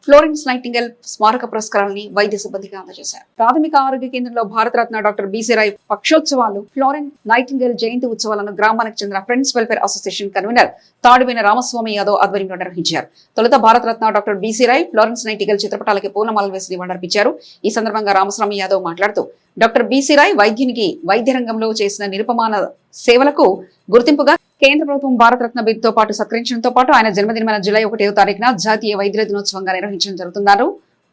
Florence Nightingale స్మారక పురస్కారాలని వైద్య సిబ్బందికి అందజేశారు. ప్రాథమిక ఆరోగ్య కేంద్రంలో భారతరత్న డాక్టర్ బీసీ రాయ్ పక్షోత్సవాలు, ఫ్లోరెన్స్ నైటింగేల్ జయంతి ఉత్సవాలను గ్రామానికి చెందిన friends welfare association convener Tadivena Ramaswamy Yadav ఆధ్వర్యంలో నిర్వహించారు. తొలుత Bharat Ratna doctor B C Roy, Florence Nightingale చిత్రపటాలకి పూలమాలలు వేసి నివాళులర్పించారు. ఈ సందర్భంగా రామస్వామి యాదవ్ మాట్లాడుతూ డాక్టర్ బీసీ రాయ్ వైద్యునికి వైద్య రంగంలో చేసిన నిరుపమాన సేవలకు గుర్తింపుగా కేంద్ర ప్రభుత్వం భారతరత్న బిరుదుతో పాటు సత్కరించడంతో పాటు ఆయన జన్మదినమైన జూలై 1వ తారీఖున జాతీయ వైద్యుల దినోత్సవంగా నిర్వహించడం జరుగుతున్నారు.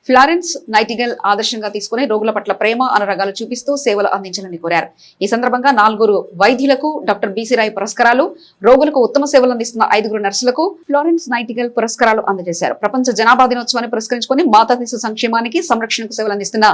ఫ్లారెన్స్ నైటింగేల్ ఆదర్శంగా తీసుకుని రోగుల పట్ల ప్రేమ, అనురాగాలు చూపిస్తూ సేవలు అందించాలని కోరారు. ఈ సందర్భంగా 4 వైద్యులకు డాక్టర్ బీసీ రాయ్ పురస్కారాలు, రోగులకు ఉత్తమ సేవలు అందిస్తున్న 5 నర్సులకు ఫ్లోరెన్స్ నైటింగేల్ పురస్కారాలు అందజేశారు. ప్రపంచ జనాభా దినోత్సవాన్ని పురస్కరించుకుని మాతా శిశు సంక్షేమానికి, సంరక్షణకు సేవలు అందిస్తున్న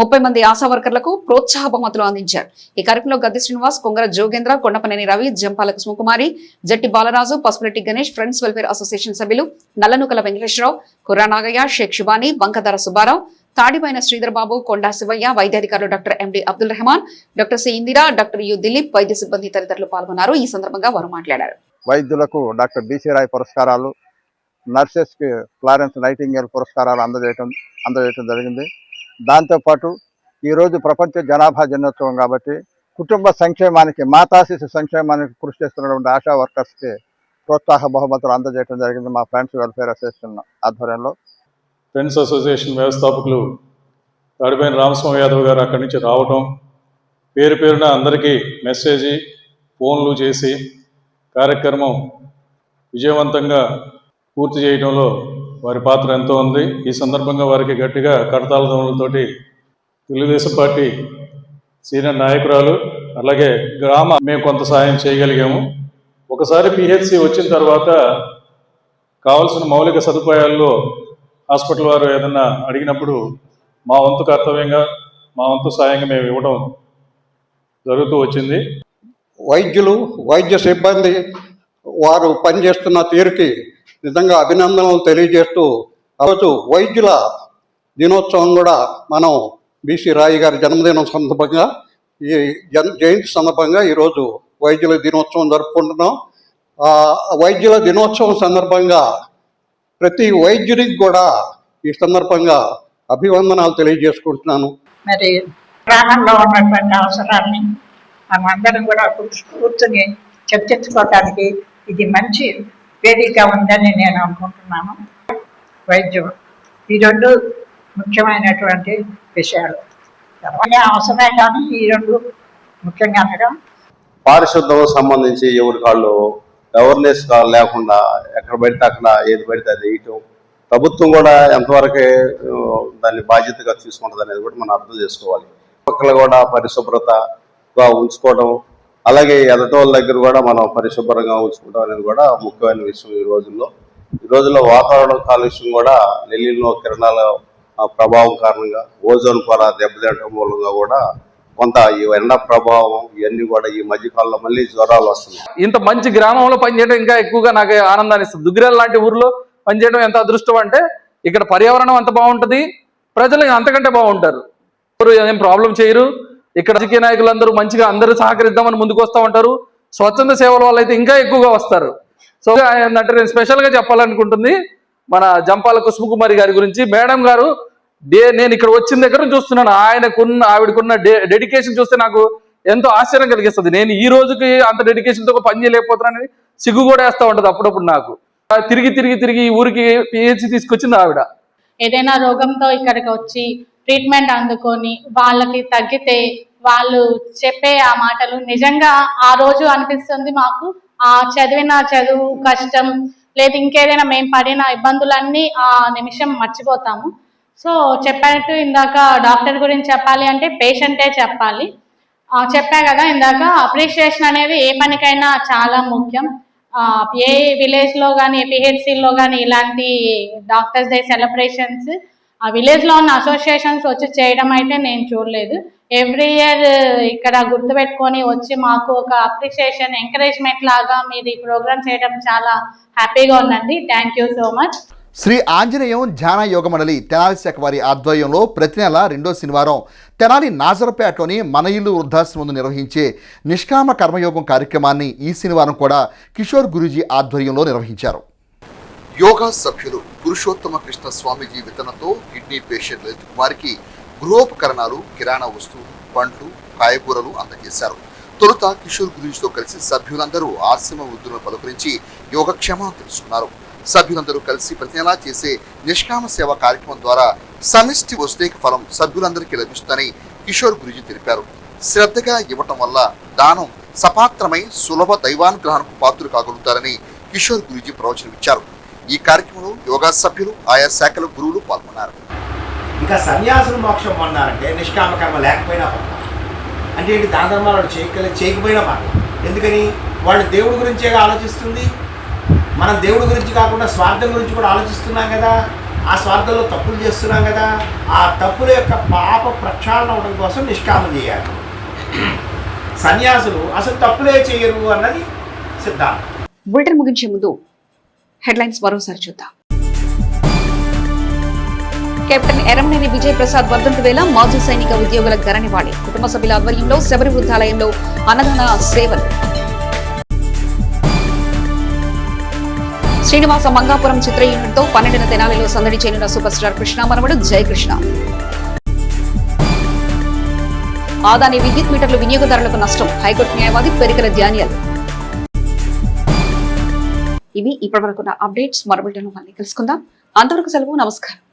30 మంది ఆశా వర్కర్లకు ప్రోత్సాహ బహుమతులు అందించారు. ఈ కార్యక్రమంలో Gadde Srinivas, Konga Jogendra, Kondapaneni Ravi, Jampala Kusumakumari, Jatti Balaraju, Pasupuletti Ganesh, friends welfare association సభ్యులు నల్లనుకల వెంకటేశ్వరరావు, కుర్రా నాగయ్య, షేక్ శుబాని, బంకదార సుబ్బారావు, తాడిపైన శ్రీధర్ బాబు, కొండా శివయ్య, వైద్యాధికారులు doctor M D Abdul Rahman, doctor C Indira, doctor U Dilip, వైద్య సిబ్బంది తదితరులు పాల్గొన్నారు. ఈ సందర్భంగా వారు మాట్లాడారు. వైద్యులకు డాక్టర్ బీసీ రాయ్ పురస్కారాలు, నర్సెస్కి ఫ్లారెన్స్ నైటింగేల్ పురస్కారాలు అందజేయడం జరిగింది. దాంతోపాటు ఈరోజు ప్రపంచ జనాభా దినోత్సవం కాబట్టి కుటుంబ సంక్షేమానికి, మాతా శిశు సంక్షేమానికి కృషి చేస్తున్నటువంటి ఆశా వర్కర్స్కి ప్రోత్సాహ బహుమతులు అందజేయడం జరిగింది మా ఫ్రెండ్స్ వెల్ఫేర్ అసోసియేషన్ ఆధ్వర్యంలో. ఫ్రెండ్స్ అసోసియేషన్ వ్యవస్థాపకులు తాడిపైన రామస్వామి యాదవ్ గారు అక్కడి నుంచి రావటం, పేరు పేరున అందరికీ మెసేజ్, ఫోన్లు చేసి కార్యక్రమం విజయవంతంగా పూర్తి చేయడంలో వారి పాత్ర ఎంతో ఉంది. ఈ సందర్భంగా వారికి గట్టిగా కడతాళ ధ్వనులతోటి తెలుగుదేశం పార్టీ సీనియర్ నాయకురాలు, అలాగే మేము కొంత సాయం చేయగలిగాము. ఒకసారి పిహెచ్సి వచ్చిన తర్వాత కావాల్సిన మౌలిక సదుపాయాల్లో హాస్పిటల్ వారు ఏదన్నా అడిగినప్పుడు మా వంతు కర్తవ్యంగా, మా వంతు సాయంగా మేము ఇవ్వడం జరుగుతూ వచ్చింది. వైద్యులు, వైద్య సిబ్బంది వారు పనిచేస్తున్న తీరుకి నిజంగా అభినందనలు తెలియజేస్తూ, రోజు వైద్యుల దినోత్సవం కూడా మనం బీసీ రాయ్ గారి జన్మదినం సందర్భంగా, ఈ జయంతి సందర్భంగా ఈరోజు వైద్యుల దినోత్సవం జరుపుకుంటున్నాం. వైద్యుల దినోత్సవం సందర్భంగా ప్రతి వైద్యుడికి కూడా ఈ సందర్భంగా అభివందనాలు తెలియజేసుకుంటున్నాను. మరి ప్రాణంలో ఉన్నటువంటి అవసరాన్ని మనం అందరం కూడా కూర్చొని చర్చించుకోవటానికి ఇది మంచి వేదిక ఉందని నేను అనుకుంటున్నాను. వైద్యం ఈ రెండు ముఖ్యమైనటువంటి విషయాలు అవసరమే, కానీ ఈ రెండు ముఖ్యంగా పారిశుద్ధం సంబంధించి ఎవరి కాళ్ళు అవేర్నెస్ లేకుండా ఎక్కడ పడితే అక్కడ ఏది పడితే అది వేయటం, ప్రభుత్వం కూడా ఎంతవరకే దాన్ని బాధ్యతగా తీసుకుంటుంది అనేది కూడా మనం అర్థం చేసుకోవాలి. పక్కన కూడా పరిశుభ్రతగా ఉంచుకోవడం, అలాగే ఎదటి వాళ్ళ దగ్గర కూడా మనం పరిశుభ్రంగా ఉంచుకోవడం అనేది కూడా ముఖ్యమైన విషయం. ఈ రోజుల్లో వాతావరణ కాలుష్యం కూడా నెల్లిలో కిరణాల ప్రభావం కారణంగా ఓజోన్ పొర దెబ్బతినటం మూలంగా కూడా కొంత ఈ ఎండ ప్రభావం ఇవన్నీ కూడా ఈ మధ్యకాలంలో మళ్ళీ జ్వరాలు వస్తున్నాయి. ఇంత మంచి గ్రామంలో పనిచేయడం ఇంకా ఎక్కువగా నాకు ఆనందాన్ని ఇస్తుంది. దుగ్గిరాల లాంటి ఊర్లో పనిచేయడం ఎంత అదృష్టం అంటే ఇక్కడ పర్యావరణం అంత బాగుంటుంది, ప్రజలు అంతకంటే బాగుంటారు, ఏం ప్రాబ్లం చేయరు. ఇక్కడ రాజకీయ నాయకులందరూ మంచిగా అందరూ సహకరిద్దామని ముందుకు వస్తూ ఉంటారు. స్వచ్ఛంద సేవల వల్ల అయితే ఇంకా ఎక్కువగా వస్తారు. సో ఏంటంటే నేను స్పెషల్గా చెప్పాలనుకుంటుంది మన జంపాల కుసుమకుమారి గారి గురించి. మేడం గారు నేను ఇక్కడ వచ్చిన దగ్గర నుంచి చూస్తున్నాను, ఆవిడకున్న డెడికేషన్ చూస్తే నాకు ఎంతో ఆశ్చర్యం కలిగిస్తుంది. నేను ఈ రోజుకి అంత డెడికేషన్తో పని చేయలేకపోతున్నానని సిగ్గు కూడా వేస్తూ ఉంటుంది అప్పుడప్పుడు నాకు. తిరిగి ఈ ఊరికి పిహెచ్సి తీసుకొచ్చింది ఆవిడ. ఏదైనా రోగంతో ఇక్కడికి వచ్చి ట్రీట్మెంట్ అందుకొని వాళ్ళకి తగ్గితే వాళ్ళు చెప్పే ఆ మాటలు నిజంగా ఆ రోజు అనిపిస్తుంది మాకు. ఆ చదివిన చదువు కష్టం లేదు ఇంకేదైనా మేము పడిన ఇబ్బందులన్నీ ఆ నిమిషం మర్చిపోతాము. సో చెప్పినట్టు ఇందాక డాక్టర్ గురించి చెప్పాలి అంటే పేషెంటే చెప్పాలి. చెప్పా కదా ఇందాక, అప్రిషియేషన్ అనేది ఏ పనికైనా చాలా ముఖ్యం. ఏ విలేజ్లో కానీ ఏ పిహెచ్సిలో కానీ ఇలాంటి డాక్టర్స్ డే సెలబ్రేషన్స్ ఆ విలేజ్లో ఉన్న అసోసియేషన్స్ వచ్చి చేయడం అయితే నేను చూడలేదు. ఎవ్రీ ఇయర్ ఇక్కడ గుర్తుపెట్టుకొని వచ్చి మాకు ఒక అప్రిషియేషన్ ఎంకరేజ్మెంట్ లాగా మీరు ఈ ప్రోగ్రామ్ చేయడం చాలా హ్యాపీగా ఉందండి. Thank you so much. Sri Anjaneyam Dhyana యోగ మండలి తెనాలి శాఖ వారి ఆధ్వర్యంలో ప్రతి నెల 2వ శనివారం తెనాలి నాజరపేటలోని మన ఇల్లు వృద్ధాశ్రమం నిర్వహించే నిష్కామ కర్మయోగం కార్యక్రమాన్ని ఈ శనివారం కూడా కిషోర్ గురూజీ ఆధ్వర్యంలో నిర్వహించారు. యోగా సభ్యులు పురుషోత్తమ కృష్ణ స్వామీజీ వితరణతో కిడ్నీ పేషెంట్ల వారికి గృహోపకరణాలు, కిరాణా వస్తువులు, పండ్లు, కాయగూరలు అందజేశారు. తొలుత కిషోర్ గురూజీతో కలిసి సభ్యులందరూ ఆశ్రమ వృద్ధులను పలుకరించి యోగక్షేమాలు తెలుసుకున్నారు. సభ్యులందరూ కలిసి ప్రతి నెలా చేసే నిష్కామ సేవ కార్యక్రమం ద్వారా సమిష్టి వస్తుక ఫలం సభ్యులందరికీ లభిస్తుందని కిషోర్ గురూజీ తెలిపారు. శ్రద్ధగా ఇవ్వటం వల్ల దానం సపాత్రమై సులభ దైవానుగ్రహానికి పాత్రులు కాగలుగుతారని కిషోర్ గురూజీ ప్రవచనం ఇచ్చారు. ఈ కార్యక్రమంలో యోగా సభ్యులు, ఆయా శాఖల గురువులు పాల్గొన్నారు. ఇంకా సన్యాసులు మోక్షం పొందాలంటే నిష్కామ కర్మ లేకపోయినా పర్లేదు. అంటే ఏంటి, దాన ధర్మాలు వాడు చేయకపోయినా పర్లేదు. ఎందుకని వాళ్ళు దేవుడి గురించే ఆలోచిస్తుంది. మనం దేవుడి గురించి కాకుండా స్వార్థం గురించి కూడా ఆలోచిస్తున్నాం కదా. ఆ స్వార్థంలో తప్పులు చేస్తున్నాం కదా. ఆ తప్పుల యొక్క పాప ప్రక్షాళన అవడం కోసం నిష్కామం చేయాలి. సన్యాసులు అసలు తప్పులే చేయరు అన్నది సిద్ధాంతం. బులెటిన్ ముగించే ముందు హెడ్లైన్స్ మరోసారి చూద్దాం. కెప్టెన్ ఎర్రమనేని విజయ్ ప్రసాద్ వర్ధంతి వేళ మాజీ సైనిక ఉద్యోగుల ఘననివాళి. కుటుంబ సభ్యుల ఆధ్వర్యంలో శబరి వృద్ధాలయంలో అన్నదాన సేవలు. శ్రీనివాస మంగాపురం చిత్ర యూనిట్తో 12న తెనాలిలో సందడి చేయనున్న సూపర్ స్టార్ కృష్ణ మనవడు జయకృష్ణ. ఆదాని విద్యుత్ మీటర్లు వినియోగదారులకు నష్టం. హైకోర్టు న్యాయవాది పెరికల డానియల్. ఇవి ఇప్పటివరకున్న అప్డేట్స్. మరో బులెటిన్లో మళ్ళీ కలుసుకుందాం. అంతవరకు సెలవు. నమస్కారం.